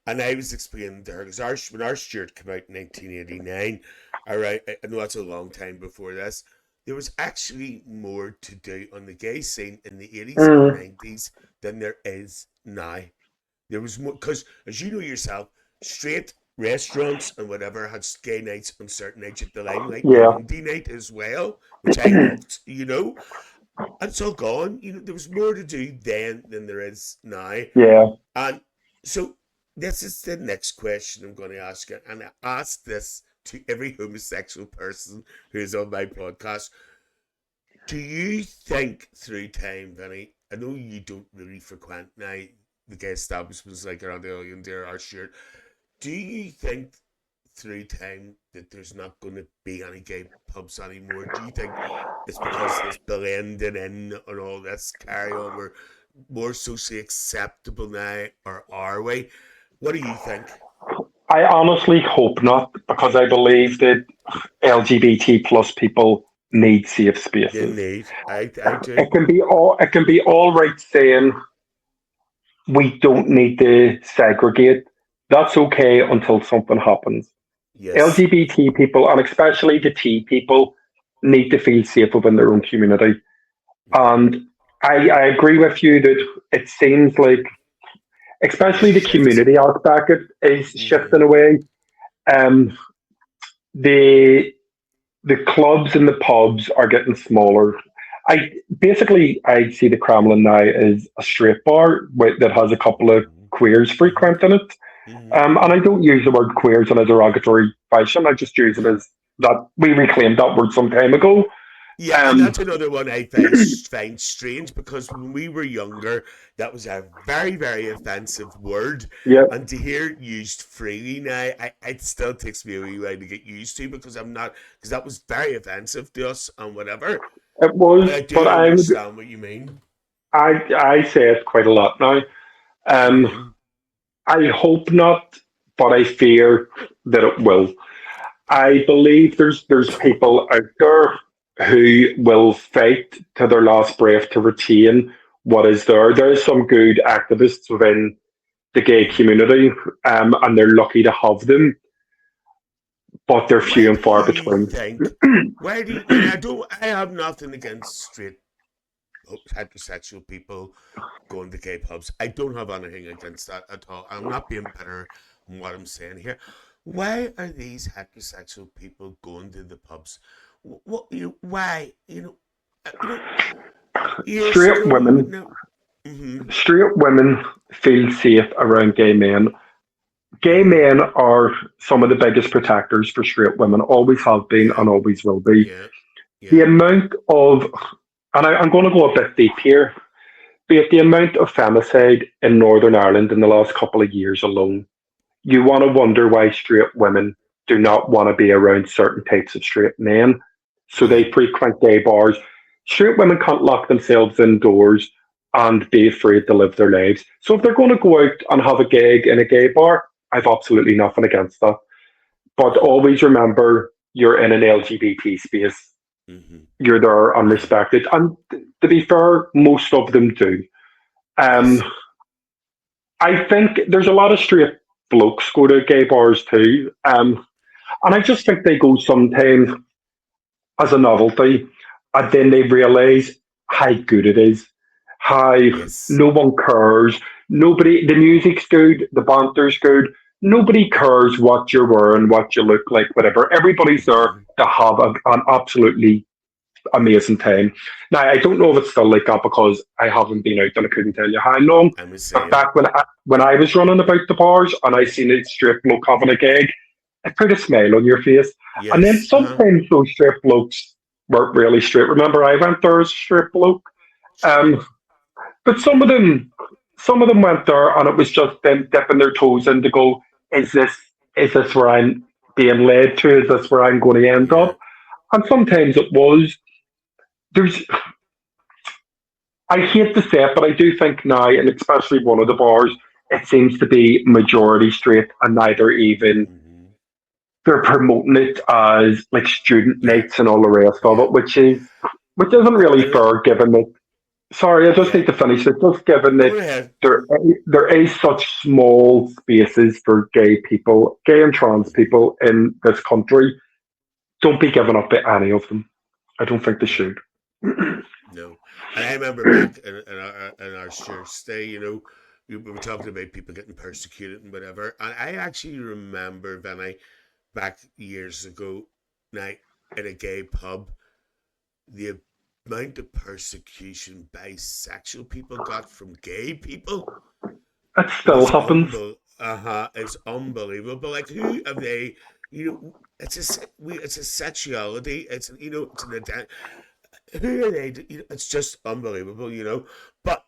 and I was explaining to her because when our Stuart came out in 1989, all right, I know that's a long time before this. There was actually more to do on the gay scene in the 80s and Mm, 90s than there is now. There was more because, as you know yourself, straight restaurants and whatever had gay nights on certain nights at the Limelight yeah, Monday night as well, which I loved. And it's all gone. There was more to do then than there is now. yeah. And so this is the next question I'm going to ask you, and I ask this to every homosexual person who is on my podcast. Do you think through time, Vinny? I know you don't really frequent now the gay establishments like around the Lillian there are shared. Do you think through time that there's not going to be any gay pubs anymore? Do you think it's because this blending in and all this carry on we're more socially acceptable now, or are we? What do you think? I honestly hope not, because I believe that LGBT plus people need safe You spaces. need. I do. It can be all right saying we don't need to segregate. That's okay until something happens. Yes. LGBT people, and especially the T people, need to feel safe within their own community. Mm-hmm. And I agree with you that it seems like, There's a especially the shift. community aspect is Mm-hmm. shifting away. Um, the the clubs and the pubs are getting smaller. I see the Kremlin now as a straight bar that has a couple of queers Mm-hmm. frequenting it. Mm-hmm. And I don't use the word queers in a derogatory fashion. I just use it as that we reclaimed that word some time ago. Yeah, and Um, that's another one I find strange because when we were younger, that was a very, very offensive word. yeah, And to hear it used freely now, it still takes me a wee while to get used to because because that was very offensive to us and whatever. it But was, I but do understand what you mean. I say it quite a lot now. Um, Mm-hmm. I hope not, but I fear that it will. I believe there's people out there who will fight to their last breath to retain what is there. There is some good activists within the gay Mm-hmm. community, and they're lucky to have them, but they're Why few and do far you between. think? Why do you, and I have nothing against straight heterosexual people going to gay pubs. I don't have anything against that at all. I'm not being bitter on what I'm saying here. Why are these heterosexual people going to the pubs? What why years Straight ago? women, No. Mm-hmm. straight women feel safe around gay men. Gay Mm-hmm. men are some of the biggest protectors for straight women, always have been Yeah. and always will be. Yeah. The Yeah. amount of, and I'm going to go a bit deep here, but the amount of femicide in Northern Ireland in the last couple of years alone, you want to wonder why straight women do not want to be around certain types of straight men. So Yeah. they frequent gay bars. Straight women can't lock themselves indoors and be afraid to live their lives. So if they're going to go out and have a gig in a gay bar, I've absolutely nothing against that. But Yeah. always remember you're in an LGBT space. Mm-hmm. You're there Yeah. unrespected. And to be fair, most of them do. Um, Yes. I think there's a lot of straight blokes go to gay bars too. And I just think they go sometimes as a novelty, and then they realise how good it is, how Yes. no one cares. Nobody, the music's good, the banter's good. Nobody cares what you're wearing, what you look like, whatever. Everybody's there Mm-hmm. to have an absolutely amazing time. Now, I don't know if it's still like that because I haven't been out and I couldn't tell you how long. I'm the But same. back when I was running about the bars and I seen a strip bloke having a gig, it put a smile on your face. And then Yes. Uh-huh. sometimes those strip blokes weren't really straight. Remember, I went there as a strip bloke. True. Um, but True. some of them went there, and it was just them dipping their toes in to go, is this where I'm being led to? Is this where I'm going to end Yeah. up? And sometimes it was. There's I hate to say it, but I do think now, and especially one of the bars, it seems to be majority straight, and neither even they're promoting it as like student Yeah, nights and all the rest of yeah. it, which isn't really And fair given that. Sorry, I just yeah, need to finish it. Just given go that ahead. there is such small spaces for gay and trans people in this country. Don't be giving up to any of them. I don't think they No, should. no. And I remember back in our church stay, we were talking about people getting persecuted and whatever. And I actually remember Vinny back years ago, now in a gay pub, the amount of persecution bisexual people got from gay people It still was happens. it's unbelievable. Like who have they? It's a sexuality. It's an who are they? It's just unbelievable. But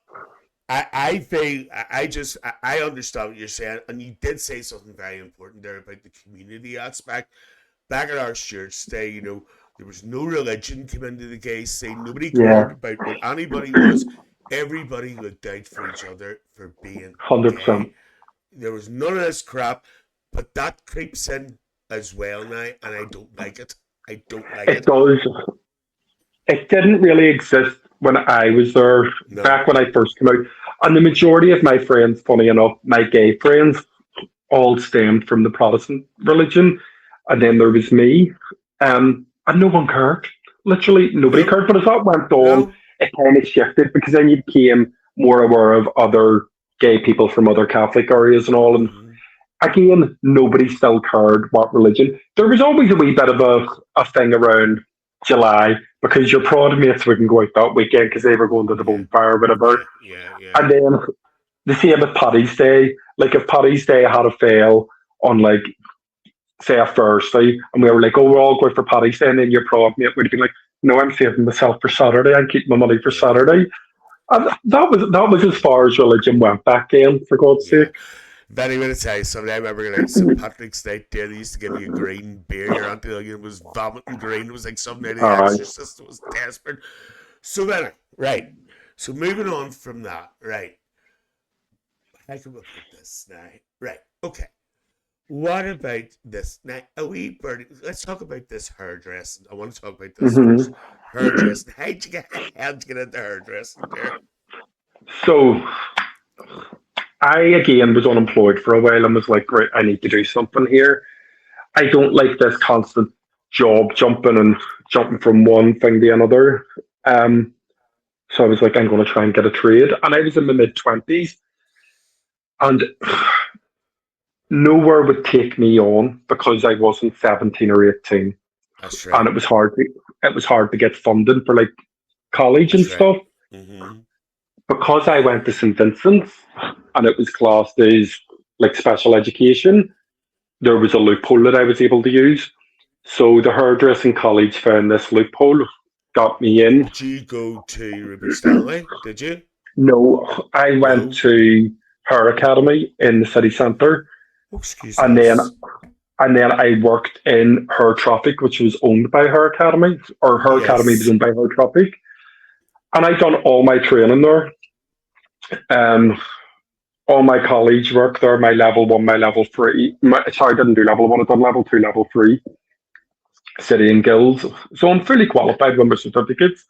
I feel I understand what you're saying, and you did say something very important there about the community aspect. Back at our church stay, there was no religion came into the gay scene. Nobody Yeah, cared about what anybody was. Everybody looked out for each other for being 100%. gay. There was none of this crap, but that creeps in as well now, and I don't like it. I don't like It it. does. It didn't really exist when I was there, No. back when I first came out. And the majority of my friends, funny enough, my gay friends, all stemmed from the Protestant religion. And then there was me. And no one cared. Literally, nobody No. cared. But as that went on, No. it kind of shifted because then you became more aware of other gay people from other Catholic areas and all. And Mm-hmm. again, nobody still cared what religion. There was always a wee bit of a thing around July because your prod mates wouldn't go out that weekend because they were going to the Yeah. bonfire or whatever. Yeah. Yeah. Yeah. And then the same with Paddy's Day. Like if Paddy's Day had a fail on like say a Thursday and we were like, oh, we're all going for Paddy's Day, and then your prod mate would have been like, no, I'm saving myself for Saturday. I'm keeping my money for Yeah. Saturday. And that was as far as religion went back then, for God's Yeah. sake. Benny, when it's say something, I remember like St. Patrick's Day there, they used to give you a green beer. Your Aunty Lillian was vomiting green. It was like something out of The Aye. Exorcist. It was desperate. So then, right. So moving on from that, right. How can we put this now? Right. Okay. What about this? Now, a wee birdie. Let's talk about this hairdressing. I want to talk about this hmm first. Hairdressing. How'd you get into hairdressing there? So I again was unemployed for a while and was like, right, I need to do something here. I don't like this constant job jumping and jumping from one thing to another. Um, so I was like, I'm going to try and get a trade. And I was in my mid 20s, and nowhere would take me on because I wasn't 17 or 18, That's and right. it was hard to get funding for like college and That's right. stuff. Mm-hmm. Because I went to St Vincent's and it was classed as like special education, there was a loophole that I was able to use. So the hairdressing college found this loophole, got me in. Did you go to Rupert Stanley? Did you? No, I went No. to Hair Academy in the city centre, Oh, excuse and then us. I worked in Hair Traffic, which was owned by Hair Academy, or Hair Academy was Yes. owned by Hair Traffic, and I done all my training there. Um, all my college work there, my level one, my level three. Sorry, I didn't do level one. I done level two, level three, city and guilds. So I'm fully qualified with my certificates.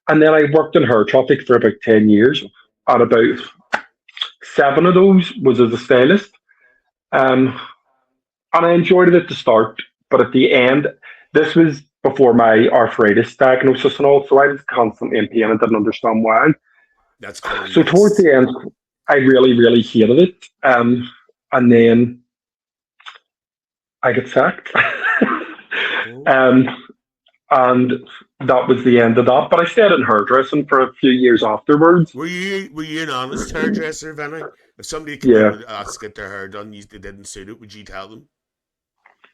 And then I worked in hair traffic for about 10 years, and about 7 of those was as a stylist. Um, and I enjoyed it at the start, but at the end, this was before my arthritis diagnosis and all, so I was constantly in pain and didn't understand why. That's kind of So towards nice. the end, I really, really hated it. And then I got sacked. Oh. um, and that was the end of that. But I stayed in hairdressing for a few years afterwards. Were you an honest hairdresser, Vinny? If somebody came in Yeah, and asked to get their hair done, they didn't suit it, would you tell them?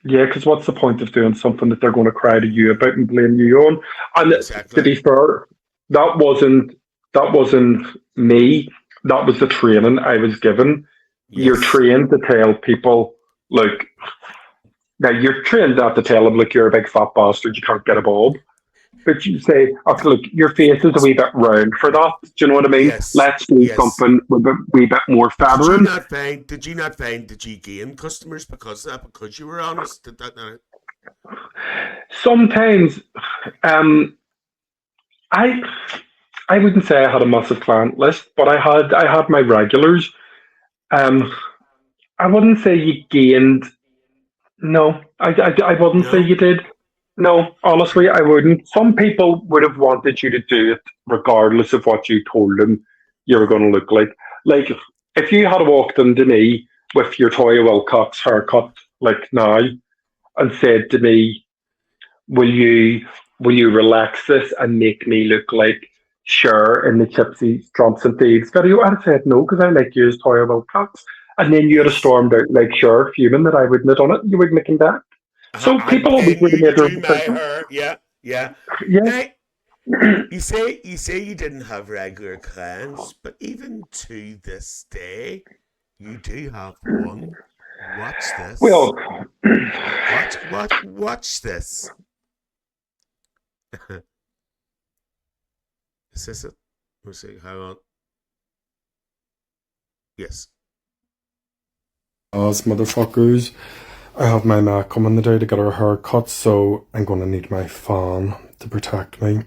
yeah, because what's the point of doing something that they're going to cry to you about and blame you on? And to Exactly. be fair, that wasn't that wasn't me. That was the training I was given. You're Yes. trained to tell people, like, now you're trained not to tell them, like, you're a big fat bastard, you can't get a bob. but you say, okay, look, your face is a wee bit round for that. Do you know what I mean? Yes, Let's do yes. something with a wee bit more But did you feathering. not find? Did you not find? Did you gain customers because of that? Because you were honest? Did that not? Sometimes, um, I I wouldn't say I had a massive client list, but I had my regulars. Um, I wouldn't say you gained. No, I wouldn't say No. you did. No, honestly, I wouldn't. Some people would have wanted you to do it regardless of what you told them you were going to look like. Like, if you had walked into me with your Toya Wilcox haircut, like now, and said to me, will you will you relax this and make me look like Cher in the Gypsy Trumps and Thieves video? I'd have said no because I like you as Toya Wilcox. And then you'd have Yes. stormed out like Cher, fuming that I wouldn't have done it. You wouldn't have come back. So I'm people always paying would have you to made their do my decision. hair. Yeah, yeah. Yeah. Now, you say you didn't have regular clients, but even to this day, you do have one. Watch this. Well, Watch this. Is this it? Let's see. Hang on. Yes. As motherfuckers, I have my ma coming today to get her hair cut, so I'm going to need my fan to protect me.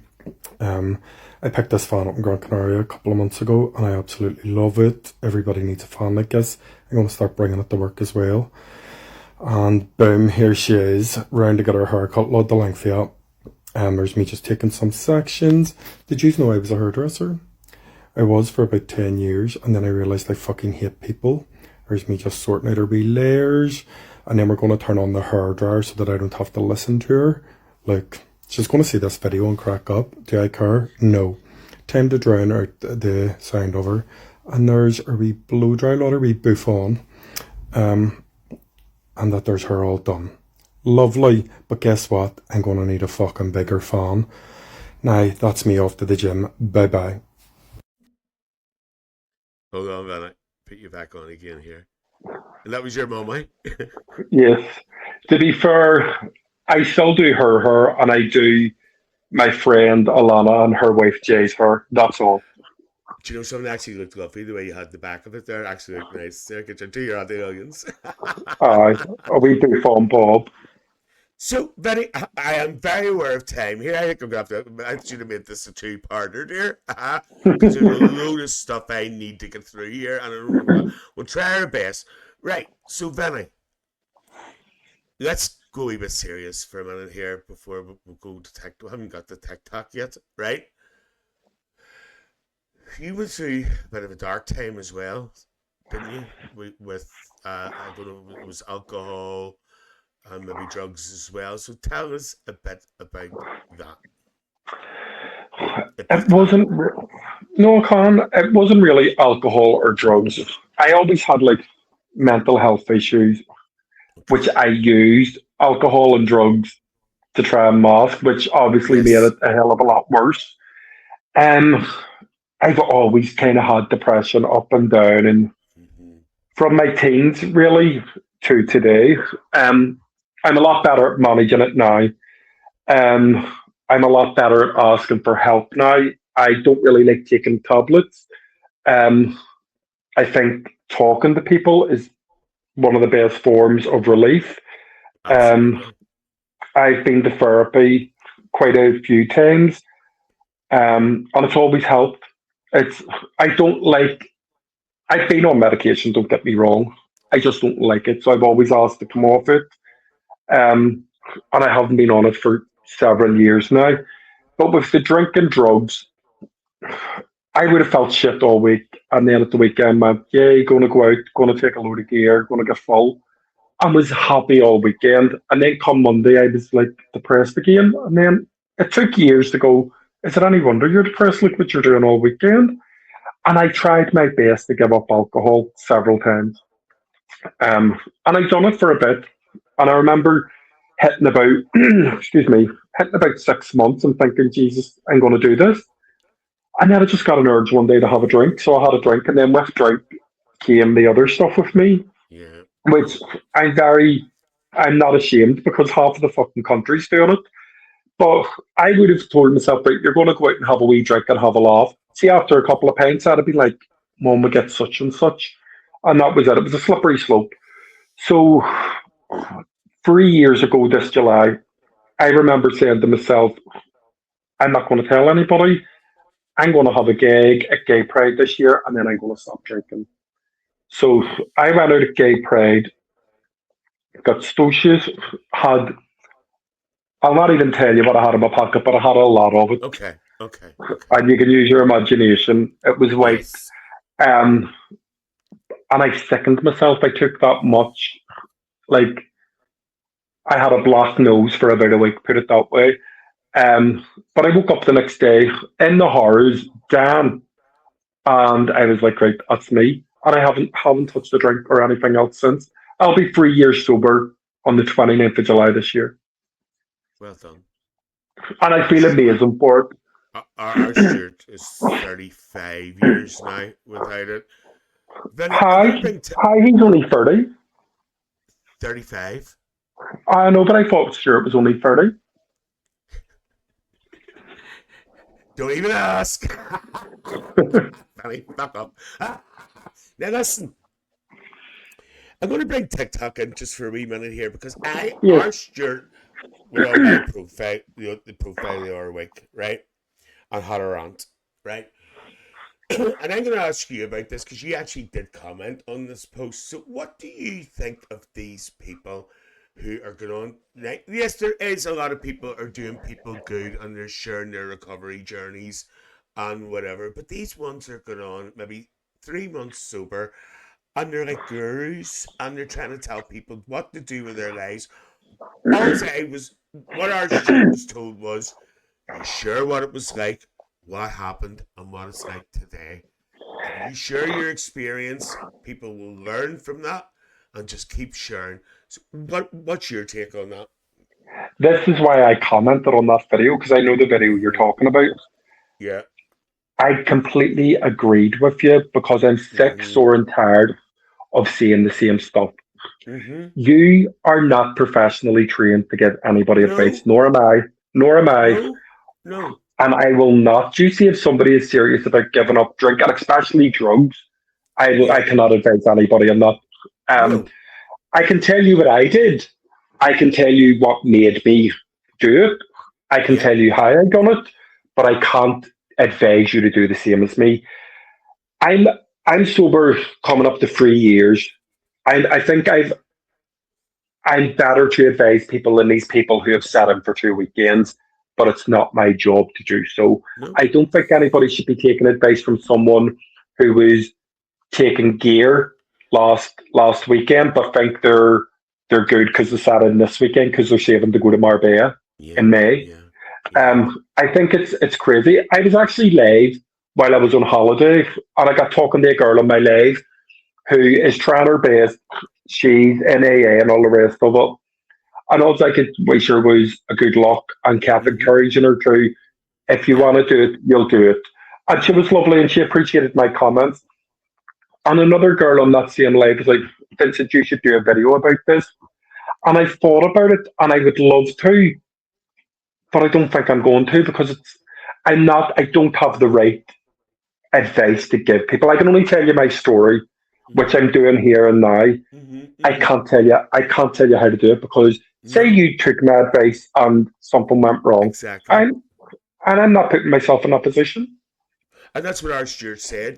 I picked this fan up in Gran Canaria a couple of months ago, and I absolutely love it. Everybody needs a fan like this. I'm going to start bringing it to work as well. And boom, here she is, round to get her hair cut. Love the length of it. There's me just taking some sections. Did you know I was a hairdresser? I was for about 10 years, and then I realised I fucking hate people. There's me just sorting out her wee layers, and then we're going to turn on the hairdryer so that I don't have to listen to her. Like, she's going to see this video and crack up. Do I care? No. Time to drown out the sound of her. And there's her wee blow dry lot, her wee boof on. And that there's her all done. Lovely, but guess what? I'm going to need a fucking bigger fan. Now, that's me off to the gym. Bye-bye. Hold on, Vinny. Put you back on again here. And that was your mum, eh? yes. To be fair, I still do her hair, and I do my friend Alana and her wife Jay's hair. That's all. Do you know something actually looked lovely? The way you had the back of it there actually looked nice. There, get your 2 Aunty Lillians. Aye, we do phone Bob. So, Vinny, I am very aware of time here. I think I'm going to have to. I should have made this a two-parter here. Because there's a load of stuff I need to get through here, and we'll try our best. Right, so, Vinny, let's go a wee bit serious for a minute here before we go to TikTok. We haven't got the TikTok yet, right? You went through a bit of a dark time as well, didn't you? With I don't know, it was alcohol and maybe drugs as well. So tell us a bit about that. It wasn't. No, Con. It wasn't really alcohol or drugs. I always had like mental health issues, which Okay. I used alcohol and drugs to try and mask, which obviously made Yes. it a hell of a lot worse. Um, I've always kind of had depression up and down, and Mm-hmm. from my teens really to today. Um, I'm a lot better at managing it now. I'm a lot better at asking for help now. I don't really like taking tablets. Um, I think talking to people is one of the best forms of relief. Um, Absolutely. I've been to therapy quite a few times, and it's always helped. It's I don't like. I've been on medication. Don't get me wrong. I just don't like it, so I've always asked to come off it. Um, and I haven't been on it for several years now. But with the drink and drugs, I would have felt shit all week, and then at the weekend, went, "Yay, going to go out, going to take a load of gear, going to get full." I was happy all weekend, and then come Monday, I was like depressed again. And then it took years to go. Is it any wonder you're depressed? Look what you're doing all weekend. And I tried my best to give up alcohol several times, and I've done it for a bit. And I remember hitting about, excuse me, hitting about 6 months and thinking, Jesus, I'm going to do this. And then I just got an urge one day to have a drink. So I had a drink, and then with drink came the other stuff with me, Yeah. which I'm not ashamed because half of the fucking country's doing it. But I would have told myself, right, you're going to go out and have a wee drink and have a laugh. See, after a couple of pints, I'd have been like, Mum, we get such and such. And that was it. It was a slippery slope. So 3 years ago this July, I remember saying to myself, I'm not going to tell anybody. I'm going to have a gig at Gay Pride this year, and then I'm going to stop drinking. So I went out at Gay Pride, got stooshes, had, I'll not even tell you what I had in my pocket, but I had a lot of it. Okay. And you can use your imagination. It was white. Yes. Um, and I sickened myself. I took that much. Like, I had a blocked nose for about a week, put it that way. But I woke up the next day in the horrors, Dan, and I was like, right, that's me. And I haven't touched a drink or anything else since. I'll be 3 years sober on the 29th of July this year. Well done. And I feel amazing for it. Our Stuart is 35 years now without it. Vinny, Hi, he's only 30. 35. I know, but I thought Stuart was only 30. Don't even ask. Vinny, fuck up. Now listen, I'm going to bring TikTok in just for a wee minute here because our Stuart with all my profile, the profile of the other week, right? On how to rant, right? And I'm going to ask you about this because you actually did comment on this post. So, what do you think of these people who are going on? Like, yes, there is a lot of people are doing people good and they're sharing their recovery journeys and whatever. But these ones are going on maybe 3 months sober and they're like gurus and they're trying to tell people what to do with their lives. What our student was told was, you share what it was like, what happened, and what it's like today. If you share your experience, people will learn from that and just keep sharing. So what's your take on that? This is why I commented on that video because I know the video you're talking about. Yeah. I completely agreed with you because I'm sick, sore, and tired of seeing the same stuff. You are not professionally trained to give anybody advice, nor am I. No. And I will not. You see, if somebody is serious about giving up drink, and especially drugs, I cannot advise anybody on that. No. I can tell you what I did. I can tell you what made me do it. I can tell you how I done it, but I can't advise you to do the same as me. I'm sober coming up to 3 years. I think I'm better to advise people than these people who have sat in for 2 weekends, but it's not my job to do so. No. I don't think anybody should be taking advice from someone who was taking gear last weekend, but think they're good because they sat in this weekend because they're saving to go to Marbella in May. I think it's crazy. I was actually live while I was on holiday, and I got talking to a girl on my live who is trying her best. She's in AA and all the rest of it. And all I could wish her was a good luck and kept encouraging her to, if you want to do it, you'll do it. And she was lovely and she appreciated my comments. And another girl on that same live was like, Vincent, you should do a video about this. And I thought about it and I would love to, but I don't think I'm going to because I don't have the right advice to give people. I can only tell you my story, which I'm doing here and now. I can't tell you how to do it because say you took my advice and something went wrong. Exactly. I'm not putting myself in that position. And that's what our Stuart said.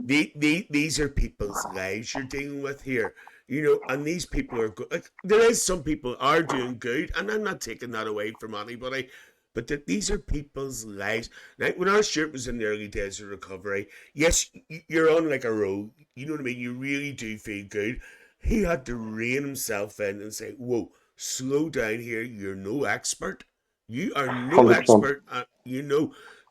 These are people's lives you're dealing with here. And these people are good. Like, there is some people are doing good, and I'm not taking that away from anybody. But these are people's lives. Now, when our Stuart was in the early days of recovery, yes, you're on like a roll. You know what I mean? You really do feel good. He had to rein himself in and say, whoa, slow down here. You're no expert. You are no 100%. expert.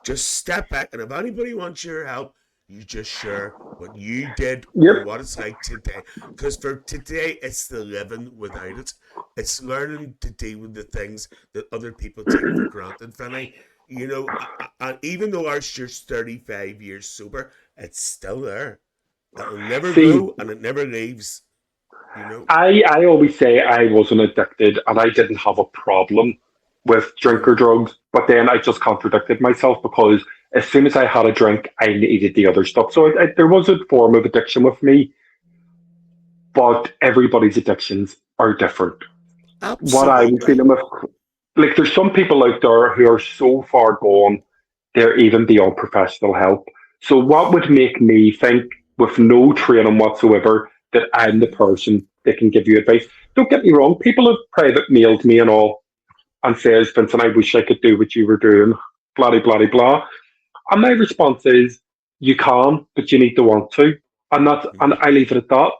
Just step back. And if anybody wants your help, you just share what you did or what it's like today. Because for today, it's the living without it. It's learning to deal with the things that other people take for granted, Vinny. And even though our Stuart's 35 years sober, it's still there. It'll never go and it never leaves. I always say I wasn't addicted and I didn't have a problem with drink or drugs, but then I just contradicted myself because as soon as I had a drink, I needed the other stuff. So there was a form of addiction with me, but everybody's addictions are different. What I was Absolutely. feeling with, like, there's some people out there who are so far gone, they're even beyond professional help. So, what would make me think, with no training whatsoever, that I'm the person that can give you advice? Don't get me wrong, people have private mailed me and all and says, Vincent, I wish I could do what you were doing, blah, blah, blah, blah. And my response is, you can, but you need to want to. And Mhm. I leave it at that.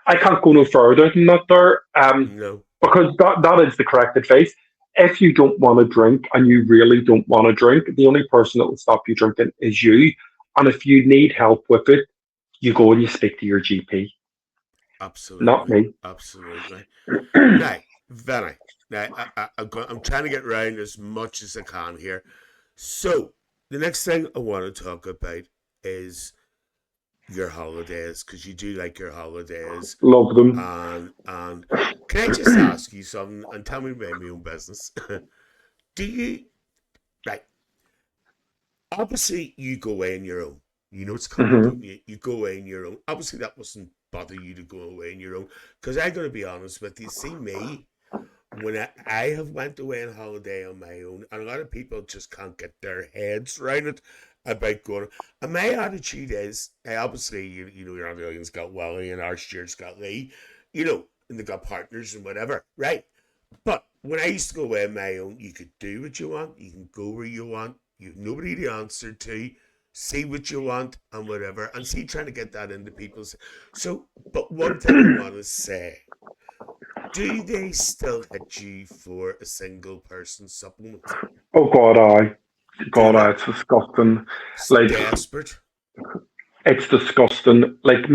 I can't go no further than that there, No. because that is the correct advice. If you don't want to drink and you really don't want to drink, the only person that will stop you drinking is you. And if you need help with it, you go and you speak to your GP, not Absolutely. me. Absolutely. Now, Vinny. Now, I'm trying to get around as much as I can here. So, the next thing I want to talk about is your holidays, because you do like your holidays. Love them. And can I just ask you something and tell me about my own business? Do you, right, obviously you go away on your own. You know it's coming, Hmm. don't you? You go away on your own. Obviously that wasn't bother you to go away on your own. Because I'm going to be honest with you, see me, when I have went away on holiday on my own, and a lot of people just can't get their heads around it about going. And my attitude is, obviously, you know, your Aunty Lillian's got Wally and our Stuart's got Lee, you know, and they got partners and whatever, right? But when I used to go away on my own, you could do what you want, you can go where you want, you've nobody to answer to, see what you want and whatever, and see trying to get that into people's. So, but one thing I want to say, do they still hit you for a single person supplement? Oh Do God, I, they? it's disgusting. It's Like, desperate. it's disgusting. Like,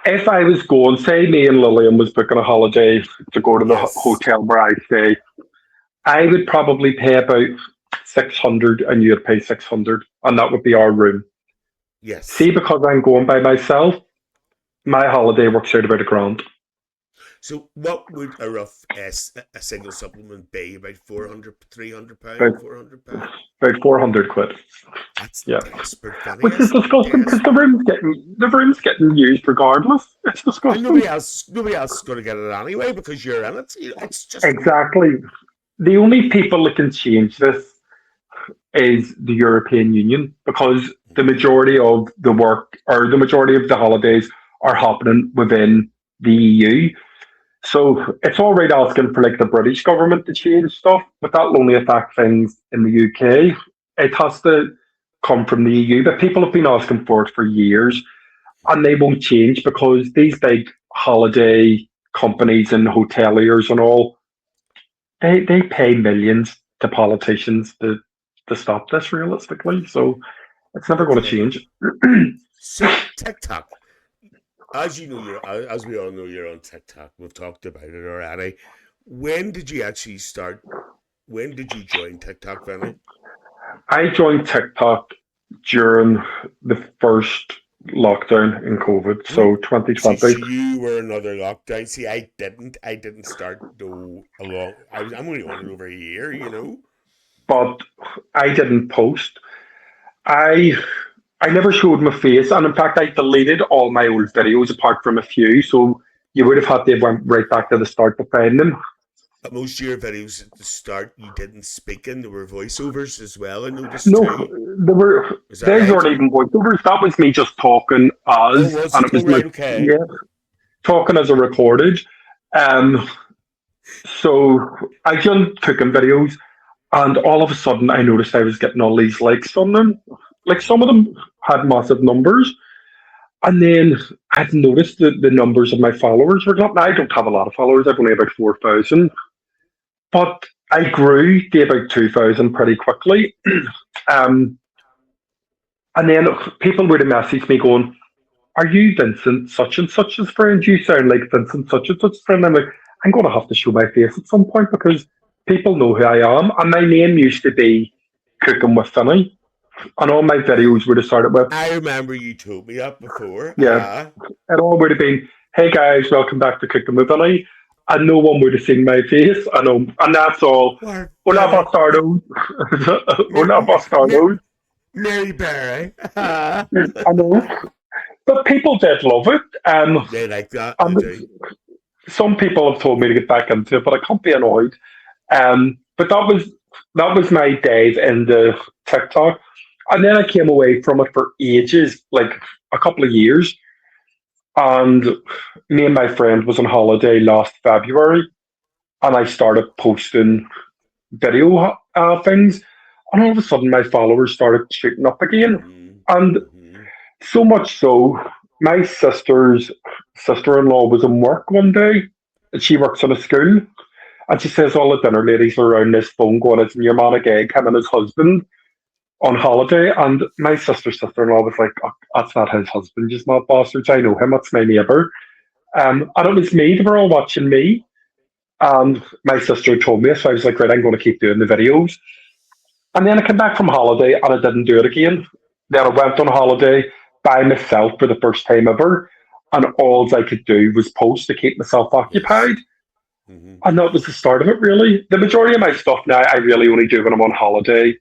if I was going, say me and Lillian was booking a holiday to go to the Yes. hotel where I stay, I would probably pay about 600 and you'd pay 600, and that would be our room. Yes. See, because I'm going by myself, my holiday works out about a grand, So, what would a rough a single supplement be? About 400, about, £300, £400? about 400 quid. That's Yeah, desperate, Vinny. which is That's disgusting because desperate. the room's getting used regardless. It's And disgusting. nobody else is going to get it anyway because you're in it. It's just Exactly. The only people that can change this is the European Union because the majority of the work or the majority of the holidays are happening within the EU. So it's all right asking for like the British government to change stuff, but that'll only affect things in the UK. It has to come from the EU, but people have been asking for it for years and they won't change because these big holiday companies and hoteliers and all, they pay millions to politicians to stop this realistically. So it's never going to okay. change. So TikTok, as you know, you're as we all know, you're on TikTok. We've talked about it already. When did you actually start? When did you join TikTok, Vinny? I joined TikTok during the first lockdown in COVID, Oh, so so 2020. you were another lockdown. See, I didn't. I didn't start though along. I'm only on it over a year. You know. But I didn't post. I I never showed my face, and in fact, I deleted all my old videos apart from a few. So you would have had to have went right back to the start to find them. But most of your videos at the start, you didn't speak in. There were voiceovers as well. I noticed No, too. there were Is that those right? weren't even voiceovers. That was me just talking Oh, as, was and it? it Oh, was right. like, Okay. yeah, talking as a recorded. Um, so I done cooking videos, and all of a sudden I noticed I was getting all these likes on them. Like some of them had massive numbers, and then I've noticed that the numbers of my followers were not. I don't have a lot of followers. I've only about 4,000, but I grew to about 2,000 pretty quickly. um, and then people would have messaged me going, "Are you Vincent such and such's friend? You sound like Vincent such and such's friend." I'm like, I'm going to have to show my face at some point because people know who I am. And my name used to be Cooking with Vinny. And all my videos would have started with, I remember you told me that before. yeah, it all would have been, "Hey guys, welcome back to Cooking with Vinny." and no one would have seen my face. I know, and that's all. Or Hola Vinny. bastardos. Hola bastardos. Mary Berry. I know, but people did love it. They like that, they And do. some people have told me to get back into it, but I can't be annoyed. But that was my dive into TikTok, and then I came away from it for ages, like a couple of years. And me and my friend was on holiday last February, and I started posting video things, and all of a sudden my followers started shooting up again, Mm-hmm. and Mm-hmm. so much so, my sister's sister-in-law was in work one day, and she works in a school, and she says all the dinner ladies were around this phone going, "It's your man again, him and his husband on holiday." And my sister's sister-in-law was like, "Oh, that's not his husband, just not bastards. I know him. That's my neighbour." And it was me. They were all watching me. And my sister told me, so I was like, right, I'm going to keep doing the videos. And then I came back from holiday and I didn't do it again. Then I went on holiday by myself for the first time ever. And all I could do was post to keep myself Yes. occupied. Mm-hmm. And that was the start of it, really. The majority of my stuff now, I really only do when I'm on holiday,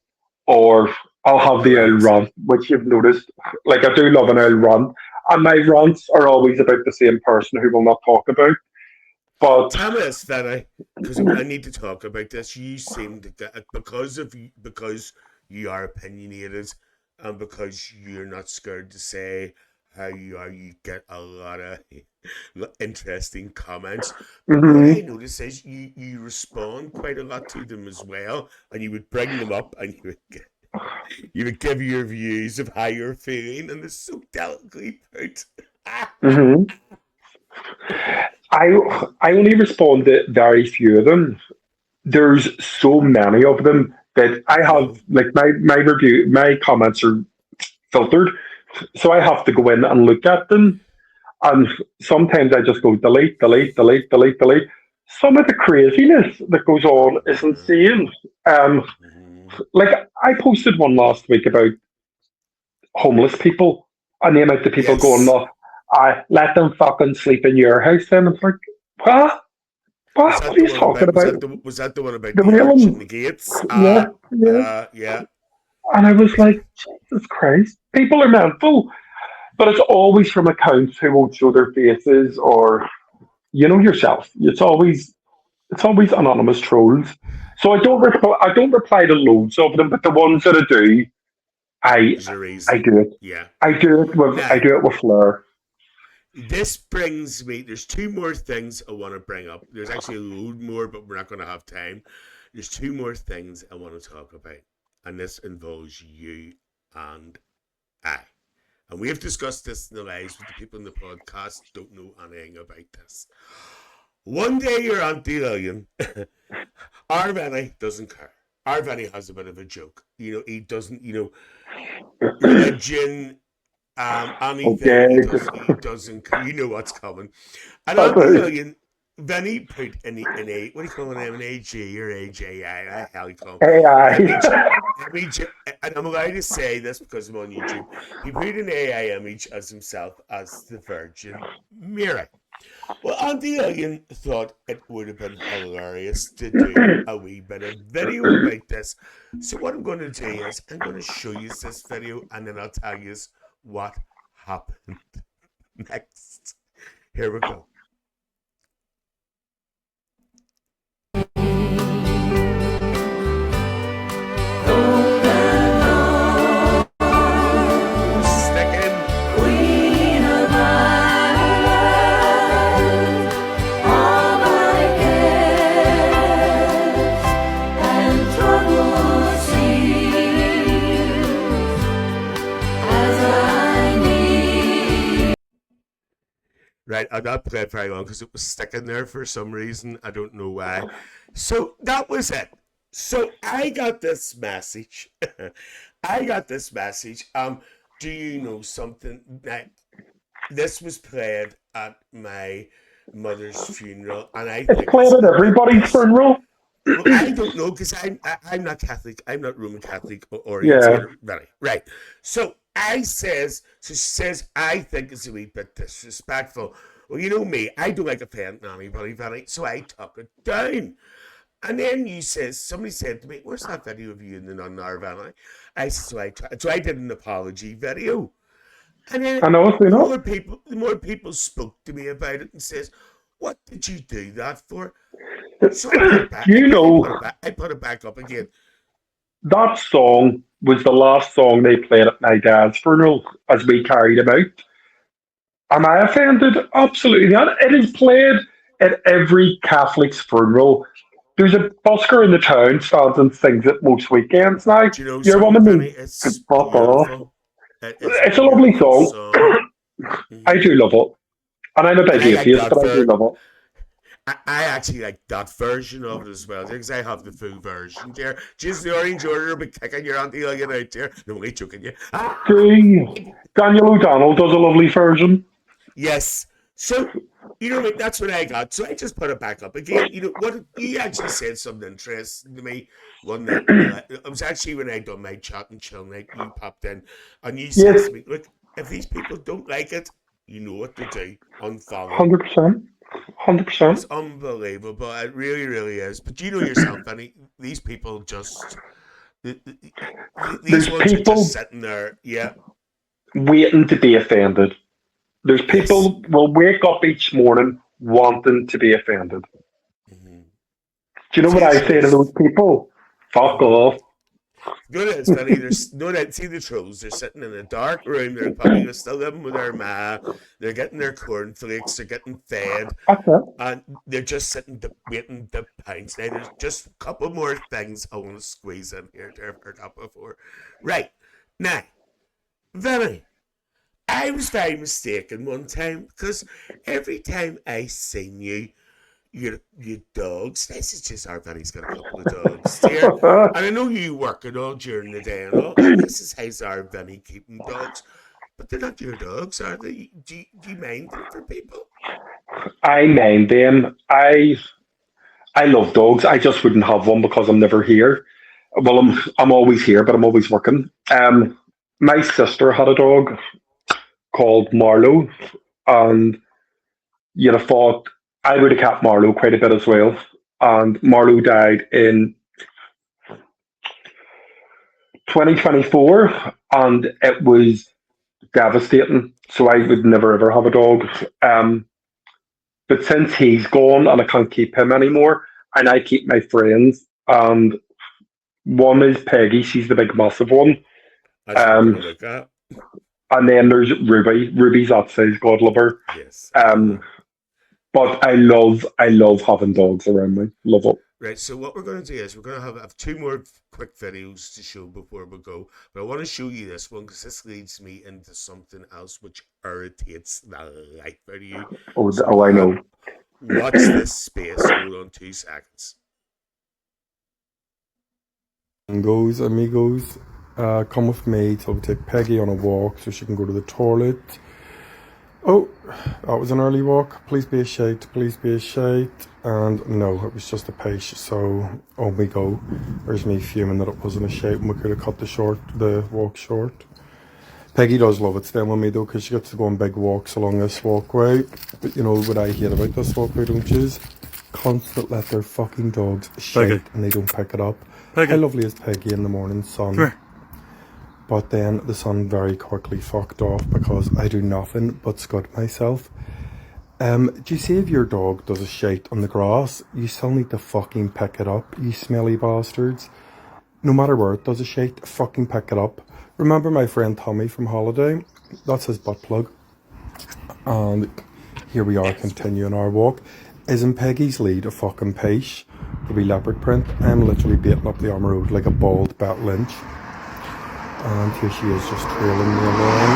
or I'll have the old Right. rant, which you've noticed. Like, I do love an old rant. And my rants are always about the same person who will not talk about. But, Tell me this, Vinny, because I need to talk about this. You seem to get because you are opinionated, and because you're not scared to say how you are. You get a lot of interesting comments. But what I mhm, notice is you respond quite a lot to them as well, and you would bring them up, and you would give your views of how you're feeling, and it's so delicately put. mhm. I only respond to very few of them. There's so many of them that I I have, know. like, my comments are filtered, so I have to go in and look at them. And sometimes I just go delete, delete, delete, delete, delete. Some of the craziness that goes on is Uh-huh. insane. Um, Mm-hmm. like, I posted one last week about homeless people, and the amount of people going, Yes. "No, I let them fucking sleep in your house." Then it's like, what? Was What that are the you one talking about? about? Was that the one about The the real arch and one? the gates? Yeah, yeah. Yeah. And I was It's like, Jesus Christ, people are mental. But it's always from accounts who won't show their faces, or you know yourself. It's always anonymous trolls. So I don't reply to loads of them, but the ones that I do, I there's a I reason. do it. Yeah. I Now, do it with flair. this brings me. There's two more things I want to bring up. There's actually a load more, but we're not going to have time. There's two more things I want to talk about, and this involves you and I. And we have discussed this in the lives with the people in the podcast. Don't know anything about this. One day your Auntie Lillian, our Vinny doesn't care. Our Vinny has a bit of a joke. He doesn't, religion, anything. Okay. He doesn't, you know what's coming. And I Auntie do. Lillian, Vinny put in a, what do you call them, an AG or AJI, I hell you call AI. them. Image, and I'm allowed to say this because I'm on YouTube. He put an AI image as himself as the Virgin Mary. Well, Auntie Lillian thought it would have been hilarious to do a wee bit of video about this. So what I'm going to do is I'm going to show you this video, and then I'll tell you what happened next. Here we go. Sticking. Queen of Ireland, all my cares and troubles cease as I need. Right, I'll not play it very long because it was sticking there for some reason. I don't know why. So that was it. So I got this message. I got this message. Do you know something? Now, this was played at my mother's funeral, and I It's think played it's at everybody's hilarious. funeral. Well, I don't know because I'm not Catholic. I'm not Roman Catholic or Yeah. orientated. Right. So she says I think it's a wee bit disrespectful. Well, you know me, I don't like offending anybody, Vinny, so I took it down. And then somebody said to me, "Where's that video of you in the non Vinny?" I said, so I did an apology video. And then I know, you know. the more people spoke to me about it and says, "What did you do that for?" So I put it back. You know, I put it back up again. that song was the last song they played at my dad's funeral as we carried him out. Am I offended? Absolutely not. It is played at every Catholic's funeral. There's a busker in the town stands and sings it most weekends now. Do you know You're one something, of Vinny? me. It's Fuck off. beautiful. It's a It's a lovely beautiful song. song. I Mhm. do love it. And I'm a And big I like atheist, that but I do love it. I actually like that version of it as well, because I have the full version there. Just the orange order, but kicking your Aunty Lillian out there. No, only joking you. See, Daniel O'Donnell does a lovely version. Yes. So, you know, that's what I got. So I just put it back up again. You know, what you actually said something interesting to me one night. It was actually when I done my chat and chill night. You popped in and you said Yes, to me, "Look, if these people don't like it, you know what to do. Unfollow." 100%. 100%. It's unbelievable. It really, really is. But you know yourself, Vinny, these people just, these There's ones are people just sitting there. Yeah. waiting to be offended. There's Yes. people will wake up each morning wanting to be offended. Mm-hmm. Do you know what See the I say to those trolls. people? Fuck Mm-hmm. off. You know it's funny. There's no doubt. See the trolls. They're sitting in a dark room. They're probably still living with their ma. They're getting their cornflakes. They're getting fed, That's it. and they're just sitting waiting to pounce. Now there's just a couple more things I want to squeeze in here to have heard that before. Right now, Vinny, I was very mistaken one time because every time I seen you, your dogs. This is just our Vinny's got a couple of dogs here. And I know you work it all during the day and all, and this is how's our Vinny keeping dogs. But they're not your dogs, are they? Do you mind them for people? I mind them. I love dogs. I just wouldn't have one because I'm never here. Well, I'm always here, but I'm always working. My sister had a dog called Marlowe, and you'd have thought I would have kept Marlowe quite a bit as well. And Marlowe died in 2024, and it was devastating. So I would never ever have a dog. But since he's gone and I can't keep him anymore, and I keep my friends, and one is Peggy, she's the big massive one. That's what I'm Um, gonna look at. and then there's Ruby. Ruby's that size, God love her. Yes. Um, but I love having dogs around me. Love it. Right, so what we're going to do is we're going to have two more quick videos to show before we go. But I want to show you this one because this leads me into something else which irritates the life out of you. Oh, So I know. watch this space. Hold on 2 seconds. Goes, amigos, come with me till we take Peggy on a walk so she can go to the toilet. Oh, that was an early walk. Please be a shite, please be a shite. And no, it was just a pace, so on we go. There's me fuming that it wasn't a shite and we could have cut the walk short. Peggy does love it staying with me though, because she gets to go on big walks along this walkway. But you know what I hate about this walkway, don't you? Constant let their fucking dogs shite and they don't pick it up. How lovely is Peggy in the morning sun? But then the sun very quickly fucked off because I do nothing but scut myself. Do you see if your dog does a shite on the grass, you still need to fucking pick it up, you smelly bastards. No matter where it does a shite, fucking pick it up. Remember my friend Tommy from holiday? That's his butt plug. And here we are continuing our walk. Isn't Peggy's lead a fucking pace? The wee leopard print. I'm literally baiting up the arm road like a bald bat lynch. And here she is just trailing me along.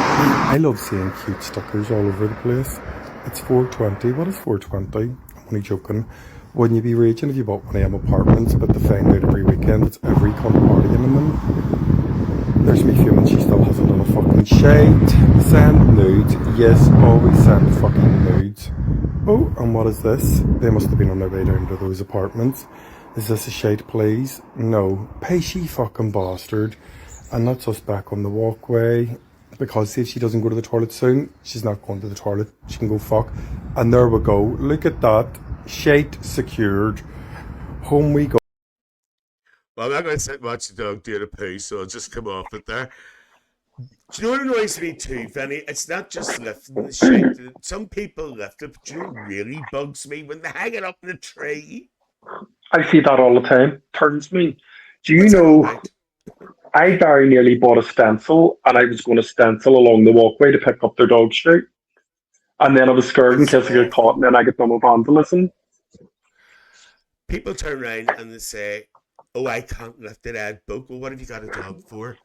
I love seeing cute stickers all over the place. It's 420. What is 420? I'm only joking. Wouldn't you be raging if you bought one of them apartments, but to find out every weekend it's every cunt partying in them? There's me fuming, she still hasn't done a fucking shite. Send nudes. Yes, always send fucking nudes. Oh, and what is this? They must have been on their way down to those apartments. Is this a shite, please? No. Pay she fucking bastard. And that's us back on the walkway. because if she doesn't go to the toilet soon, she's not going to the toilet. She can go fuck. And there we go. Look at that. Shite secured. Home we go. Well, I'm not going to sit and watch the dog do the poo, so I'll just come off it there. Do you know what annoys me too, Vinny? It's not just lifting the shit. Some people lift it, but you know what really bugs me? When they hang it up in a tree. I see that all the time. Turns me. Do you What's that all know, about? I very nearly bought a stencil and I was going to stencil along the walkway to pick up their dog shit. And then I was scared in It's case I get caught and awful. then I get done with vandalism. People turn around and they say, "Oh, I can't lift it, Ed Book." Well, what have you got a dog for?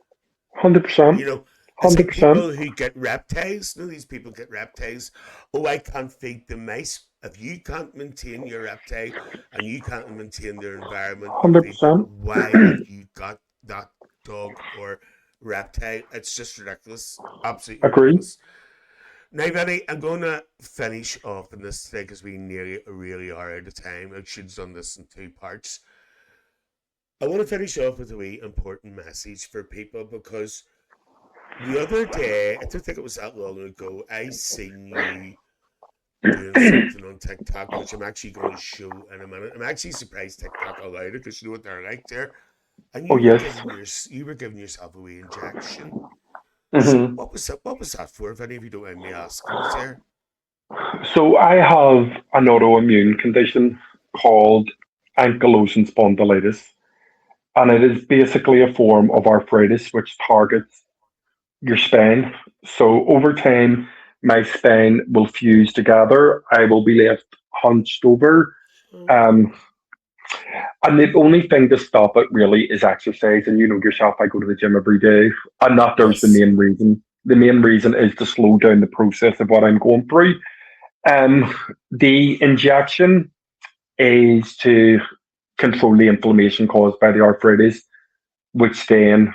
100%. You know, it's like 100%. people who get reptiles. No, these people get reptiles. Oh, I can't feed the mice. If you can't maintain your reptile and you can't maintain their environment and feed them, 100%. why have you got that dog or reptile? It's just ridiculous. Absolutely Agree. ridiculous. Now, Vinny, I'm going to finish off in this today because we nearly really are out of time. I should have done this in 2 parts. I want to finish off with a wee important message for people because the other day, I don't think it was that long ago, I seen you doing something on TikTok, which I'm actually going to show in a minute. I'm actually surprised TikTok allowed it because you know what they're like there. And Oh, yes. you were giving yourself a wee injection. So hmm what was that? What was that for? If any of you don't mind me asking, is there? So I have an autoimmune condition called ankylosing spondylitis, and it is basically a form of arthritis which targets your spine. So over time, my spine will fuse together. I will be left hunched over. Oh, Um, and the only thing to stop it really is exercise. And you know yourself, I go to the gym every day, and that there's the yes. main reason. The main reason is to slow down the process of what I'm going through. Um, the injection is to control the inflammation caused by the arthritis, which then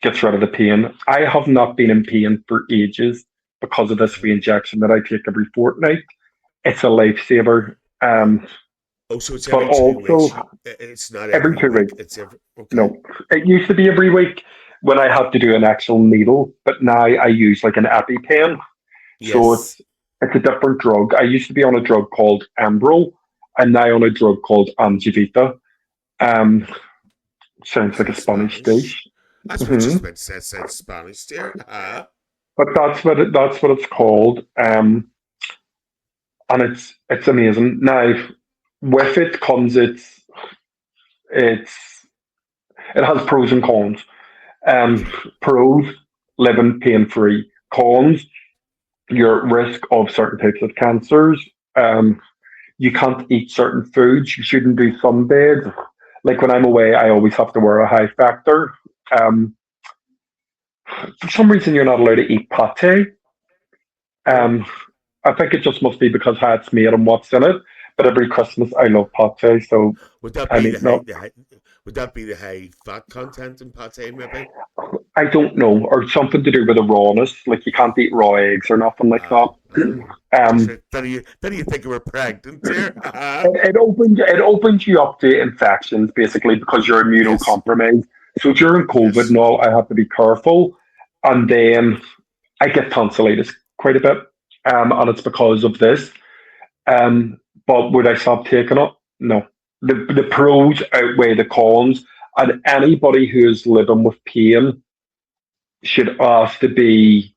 gets rid of the pain. I have not been in pain for ages because of this Okay. reinjection that I take every fortnight. It's a lifesaver. Oh, so it's But every 2 weeks. also It's not every every 2 weeks. week. It's every. Okay. No, it used to be every week when I had to do an actual needle, but now I use like an EpiPen. So Yes. it's a different drug. I used to be on a drug called Ambril, and now on a drug called Angivita. Um, sounds like a Sounds Spanish Spanish. dish. That's what hmm just about to say. It sounds Spanish there. But that's what it's called. And it's amazing. Now with it comes it's it has pros and cons. Okay. Pros, living pain free. Cons, you're at risk of certain types of cancers. Um, you can't eat certain foods. You shouldn't do sunbathes. Like when I'm away, I always have to wear a high factor. Um, for some reason, you're not allowed to eat pate. Oh, Um, I think it just must be because how it's made and what's in it. But every Christmas, I love pate, so would that I'm be the eating it. high? Would that be the high fat content in pate? Maybe. I don't know, or something to do with the rawness. Like you can't eat raw eggs or nothing like that. That's Um, right. Better you think we're pregnant here. it opens you up to infections basically because you're Yes. immunocompromised. So during COVID Yes. and all, I have to be careful, and then I get tonsillitis quite a bit, and it's because of this. But would I stop taking it? No. The pros outweigh the cons, and anybody who is living with pain should ask to be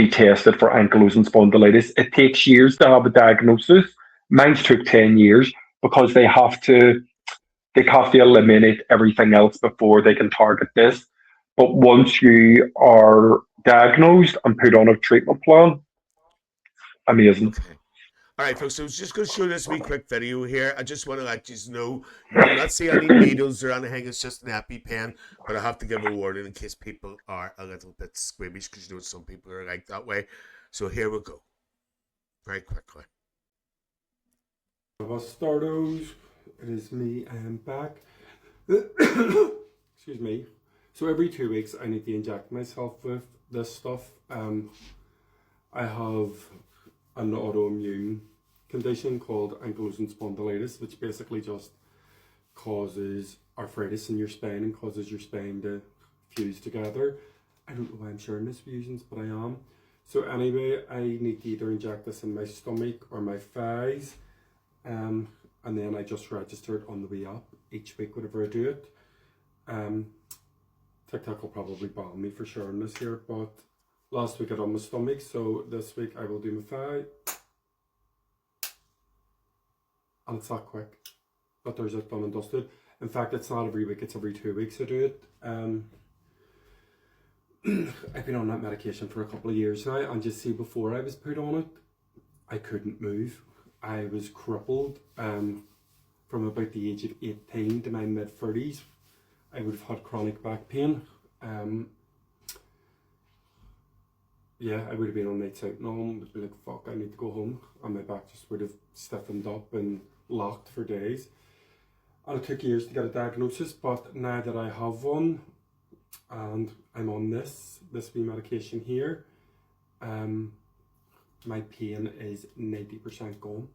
tested for ankylosing spondylitis. It takes years to have a diagnosis. Mine's took 10 years because they have to eliminate everything else before they can target this. But once you are diagnosed and put on a treatment plan, amazing. Okay. All right, folks. So I was just going to show this wee quick video here. I just want to let you know you will not see any needles or anything. It's just an EpiPen, but I have to give a warning in case people are a little bit squeamish because you know some people are like that way. So here we go, very quickly. Bastardos, it is me, I am back. Excuse me. So every 2 weeks I need to inject myself with this stuff. I have an autoimmune condition called ankylosing spondylitis, which basically just causes arthritis in your spine and causes your spine to fuse together. I don't know why I'm sharing this with you, but I am. So anyway, I need to either inject this in my stomach or my thighs. And then I just registered on the way up each week whenever I do it. TikTok will probably ban me for sharing this here, but last week I done my stomach, so this week I will do my thigh. And it's that quick. But there's it done and dusted. In fact, it's not every week, it's every 2 weeks I do it. I've been on that medication for a couple of years now, and just see, before I was put on it, I couldn't move. I was crippled from about the age of 18 to my mid-30s. I would have had chronic back pain. Yeah, I would have been on nights out and all, and would be like, fuck, I need to go home. And my back just would have stiffened up and locked for days. And it took years to get a diagnosis, but now that I have one, and I'm on this wee medication here, my pain is 90% gone.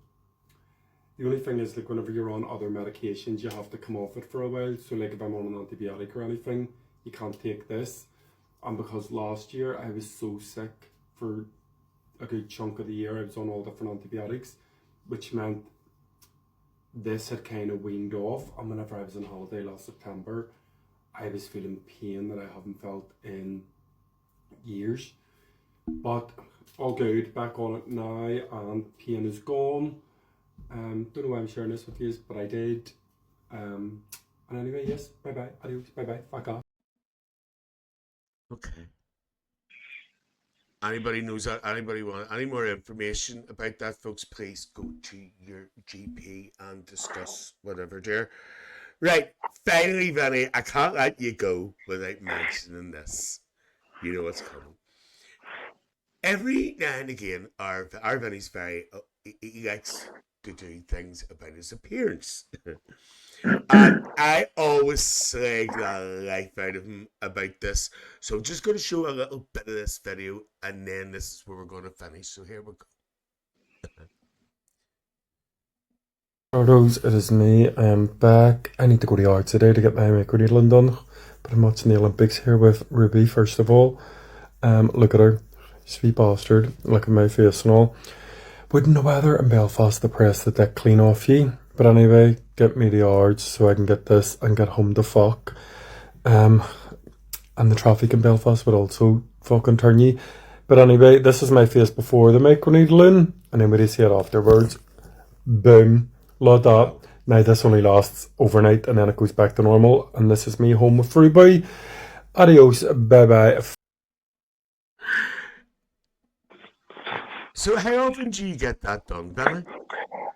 The only thing is, like, whenever you're on other medications, you have to come off it for a while. So like if I'm on an antibiotic or anything, you can't take this. And because last year I was so sick for a good chunk of the year, I was on all different antibiotics, which meant this had kind of weaned off. And whenever I was on holiday last September, I was feeling pain that I haven't felt in years. But all good, back on it now, and pain is gone. Don't know why I'm sharing this with you, but I did. And anyway, yes, bye-bye, adios, bye-bye, fuck off. Okay. Anybody knows that? Anybody want any more information about that, folks? Please go to your GP and discuss whatever, dear. Right, finally, Vinny, I can't let you go without mentioning this. You know what's coming. Every now and again, our Vinny's very, he likes to do things about his appearance. And I always slag the life out of him about this. So I'm just going to show a little bit of this video, and then this is where we're going to finish. So here we go. Photos, it is me. I am back. I need to go to the art today to get my microneedling done. But I'm watching the Olympics here with Ruby, first of all. Look at her. Sweet bastard. Look at my face and all. Wouldn't know whether in Belfast the press the dick clean off ye. But anyway, get me the yards so I can get this and get home to fuck. And the traffic in Belfast would also fucking turn ye. But anyway, this is my face before the microneedling. And then when you see it afterwards, boom. Like that. Now this only lasts overnight and then it goes back to normal. And this is me home with Ruby. Adios, bye bye. So how often do you get that done, Vinny?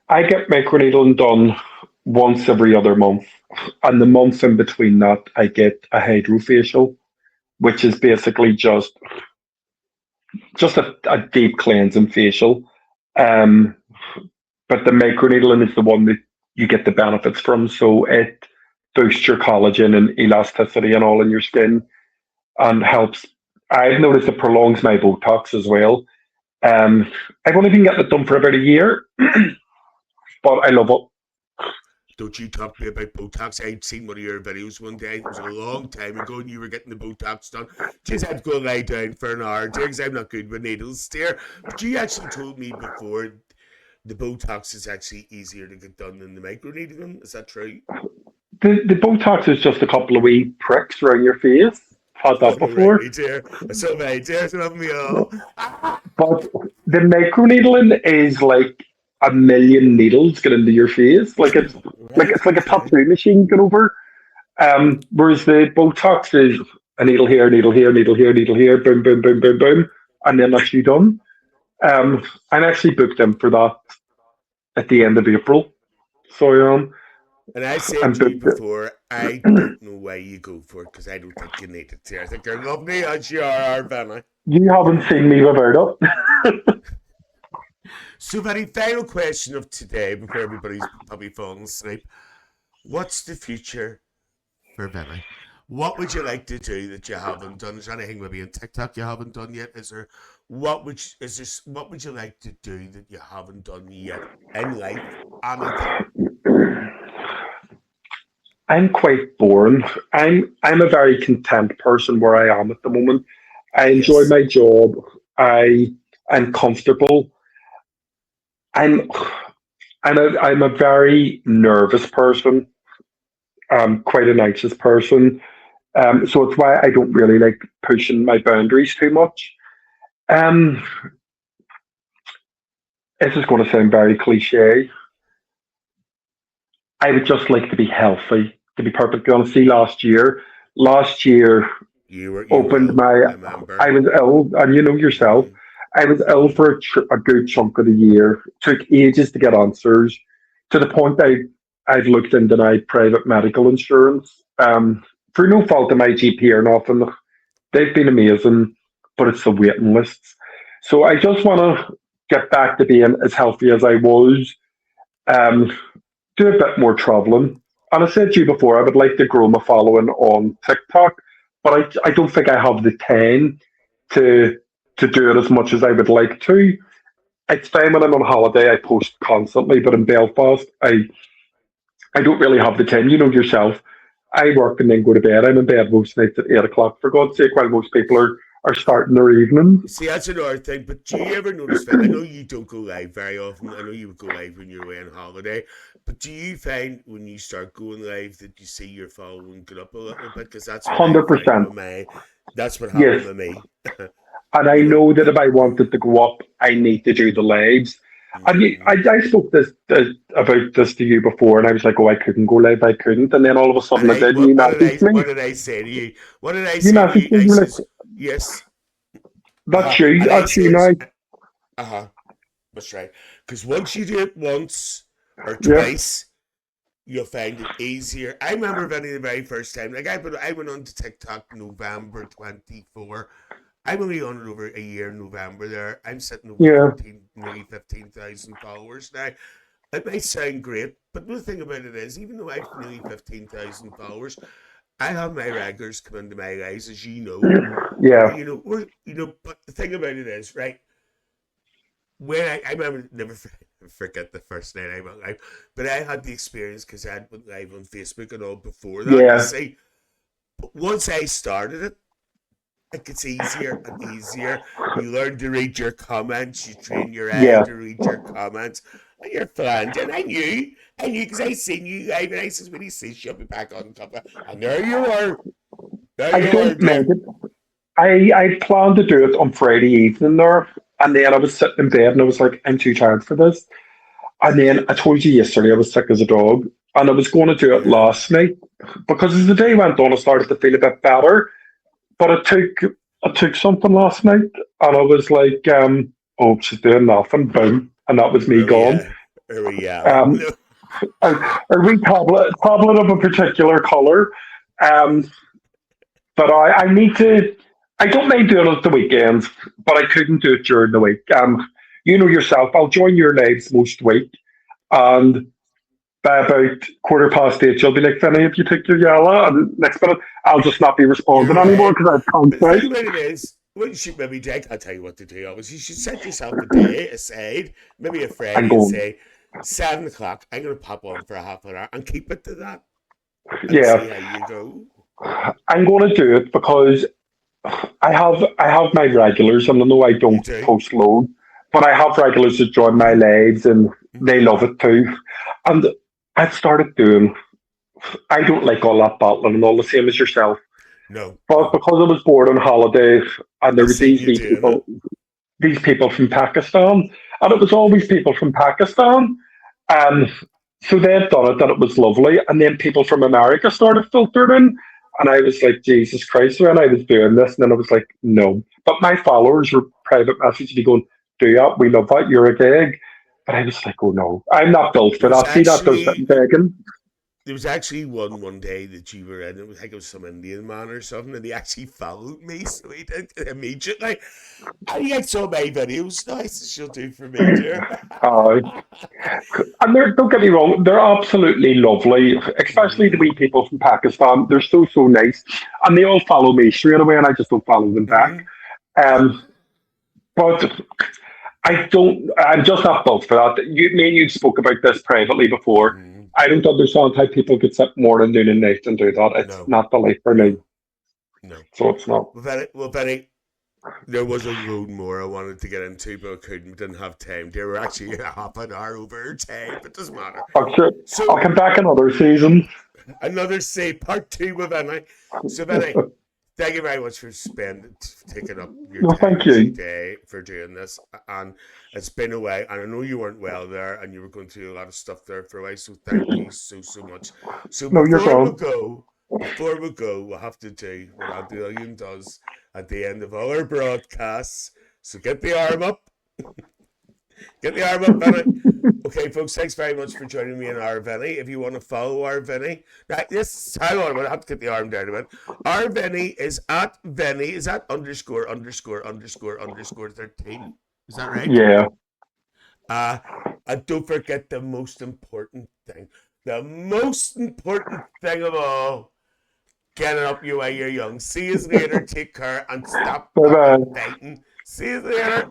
I get microneedling done once every other month. And the month in between that, I get a hydrofacial, which is basically just a deep cleansing facial. But the microneedling is the one that you get the benefits from. So it boosts your collagen and elasticity and all in your skin, and helps. I've noticed it prolongs my Botox as well. I've only been getting it done for about a year, but I love it. Don't you talk to me about Botox? I'd seen one of your videos one day. It was a long time ago, and you were getting the Botox done. Just had to go lie down for an hour, dear, because I'm not good with needles, dear. But you actually told me before the Botox is actually easier to get done than the microneedling. Is that true? The Botox is just a couple of wee pricks around your face. Had that before. Right, dear. So many tears love me all. But the microneedling is like a million needles get into your face. Like it's like a tattoo machine going over. Whereas the Botox is a needle here, needle here, needle here, needle here, boom, boom, boom, boom, boom, and then that's you done. I'm actually booked in for that at the end of April. So and I said to you before, I don't know why you go for it, because I don't think you need it. I think you're lovely as you are, Vinny. You haven't seen me without it. So, very final question of today, before everybody's probably falling asleep. What's the future for Vinny? What would you like to do that you haven't done? Is there anything maybe on TikTok you haven't done yet? What would you like to do that you haven't done yet in life? Anything? I'm quite boring. I'm a very content person where I am at the moment. I enjoy Yes. my job. I'm comfortable. I'm I'm a very nervous person. Quite an anxious person. So it's why I don't really like pushing my boundaries too much. Um, this is going to sound very cliche. I would just like to be healthy. To be perfectly honest, see, last year You were opened ill, my. I I remember. was ill, and you know yourself. Mm-hmm. I was ill Mm-hmm. for a good chunk of the year. Took ages to get answers. To the point I've looked into my private medical insurance. For no fault of my GP or nothing. They've been amazing, but it's the waiting lists. So I just want to get back to being as healthy as I was. Um, do a bit more traveling. And I said to you before, I would like to grow my following on TikTok, but I don't think I have the time to do it as much as I would like to. It's fine when I'm on holiday, I post constantly, but in Belfast, I don't really have the time. You know yourself. I work and then go to bed. I'm in bed most nights at 8 o'clock, for God's sake, while most people are starting their evenings. See, that's another thing. But do you ever notice that? I know you don't go live very often. I know you would go live when you're away on holiday. But do you find when you start going live that you see your following get up a little bit? Because that's what I find 100%. with my. That's what happened Yes. with me. And I you know. know that if I wanted to go up, I need to do the lives. And Mm-hmm. I spoke about this to you before, and I was like, oh, I couldn't go live, I couldn't. And then all of a And sudden I did, and you messaged me. what did I say to you? What did I You say to you? messaged me, I you were like, says yes. And I that's you says now. uh huh. That's right. Because once you do it once or Yeah, twice, you'll find it easier. I remember Vinny the very first time. Like I went on to TikTok November 24. I'm only on it over a year in November there. I'm sitting over yeah, 13, nearly 15,000 followers now. It might sound great, but the thing about it is, even though I've nearly 15,000 followers, I have my regulars come into my lives, as you know. yeah, But the thing about it is, right, when I remember never forget the first night I went live, but I had the experience because I went live on Facebook and all before that. You yeah, see, but once I started it, it gets easier and easier. You learn to read your comments. You train your eye yeah. to read your comments, and you're fine. And I knew because I seen you live, and I says when he says she'll be back on top, and there I you are, don't mind dear. it. I planned to do it on Friday evening there, and then I was sitting in bed and I was like, I'm too tired for this. And then I told you yesterday I was sick as a dog, and I was going to do it Yeah, last night because as the day went on, I started to feel a bit better. But I took something last night, and I was like, oh, she's doing nothing. Boom, and that was me here we gone. are. Here we are. Um, a wee tablet of a particular color. Um, but I need to. I don't mind doing it at the weekends, but I couldn't do it during the week. You know yourself. I'll join your lives most week, and by about 8:15, you'll be like, Vinny, if you take your yellow, and next minute, I'll just not be responding You're anymore right. because I've But the thing contact. about it is, what you should maybe do, I can't tell you what to do, obviously. You should set yourself a day aside, maybe a I'm Friday, and going, say, 7 o'clock, I'm going to pop on for a half an hour and keep it to that and yeah, see how you go. I'm going to do it because I have my regulars, and I know I You don't do? post loads, but I have regulars that join my Mm-hmm. lives, and they Mm-hmm. love it too. And I've started doing. I don't like all that battling and all the same as yourself, No, but no. because I was bored on holiday, and there I were seen you doing it. these people from Pakistan, and it was always people from Pakistan, and so they'd done it, and it was lovely, and then people from America started filtering. And I was like, Jesus Christ, when I was doing this, and then I was like, no. But my followers were private messaging me going, do that, we love that, you're a gig. But I was like, oh no, I'm not built There for was that. See that does sitting actually begging. there was actually one day that you were in. It was like it was some Indian man or something, and he actually followed me, so he did immediately. And he saw my videos. Nice, as she'll do for me, dear. Uh, and don't get me wrong, they're absolutely lovely, especially the wee Mm-hmm. people from Pakistan. They're so, so nice. And they all follow me straight away, and I just don't follow them back. Mm-hmm. Um, but I'm just not built for that. Me and you spoke about this privately before. Mm-hmm. I don't understand how people could sit morning, noon, and night and do that. It's No, not the life for me. no, no. So it's not. Well, Benny, there was a load more I wanted to get into, but I couldn't. Didn't have time. They were actually half an hour over time, but it doesn't matter. I'm sure I'll So come back another season. another say part two with Vinny. So Vinny, thank you very much for taking up your No, time thank you. today for doing this. And it's been a while, and I know you weren't well there, and you were going through a lot of stuff there for a while. So thank you so much. So No, you're gone. before we go, we'll have to do what Aunty Lillian does at the end of all our broadcasts. So get the arm up. Get the arm up, Vinny. Okay, folks, thanks very much for joining me in our Vinny. If you want to follow our Vinny, now, yes, hang on, I'm going to have to get the arm down a bit. Our Vinny is at Vinny, is that _____ 13. Is that right? Yeah. And don't forget the most important thing. The most important thing of all, get it up you while you're young. See you later, take care, and stop Bye bye. fighting. See you later.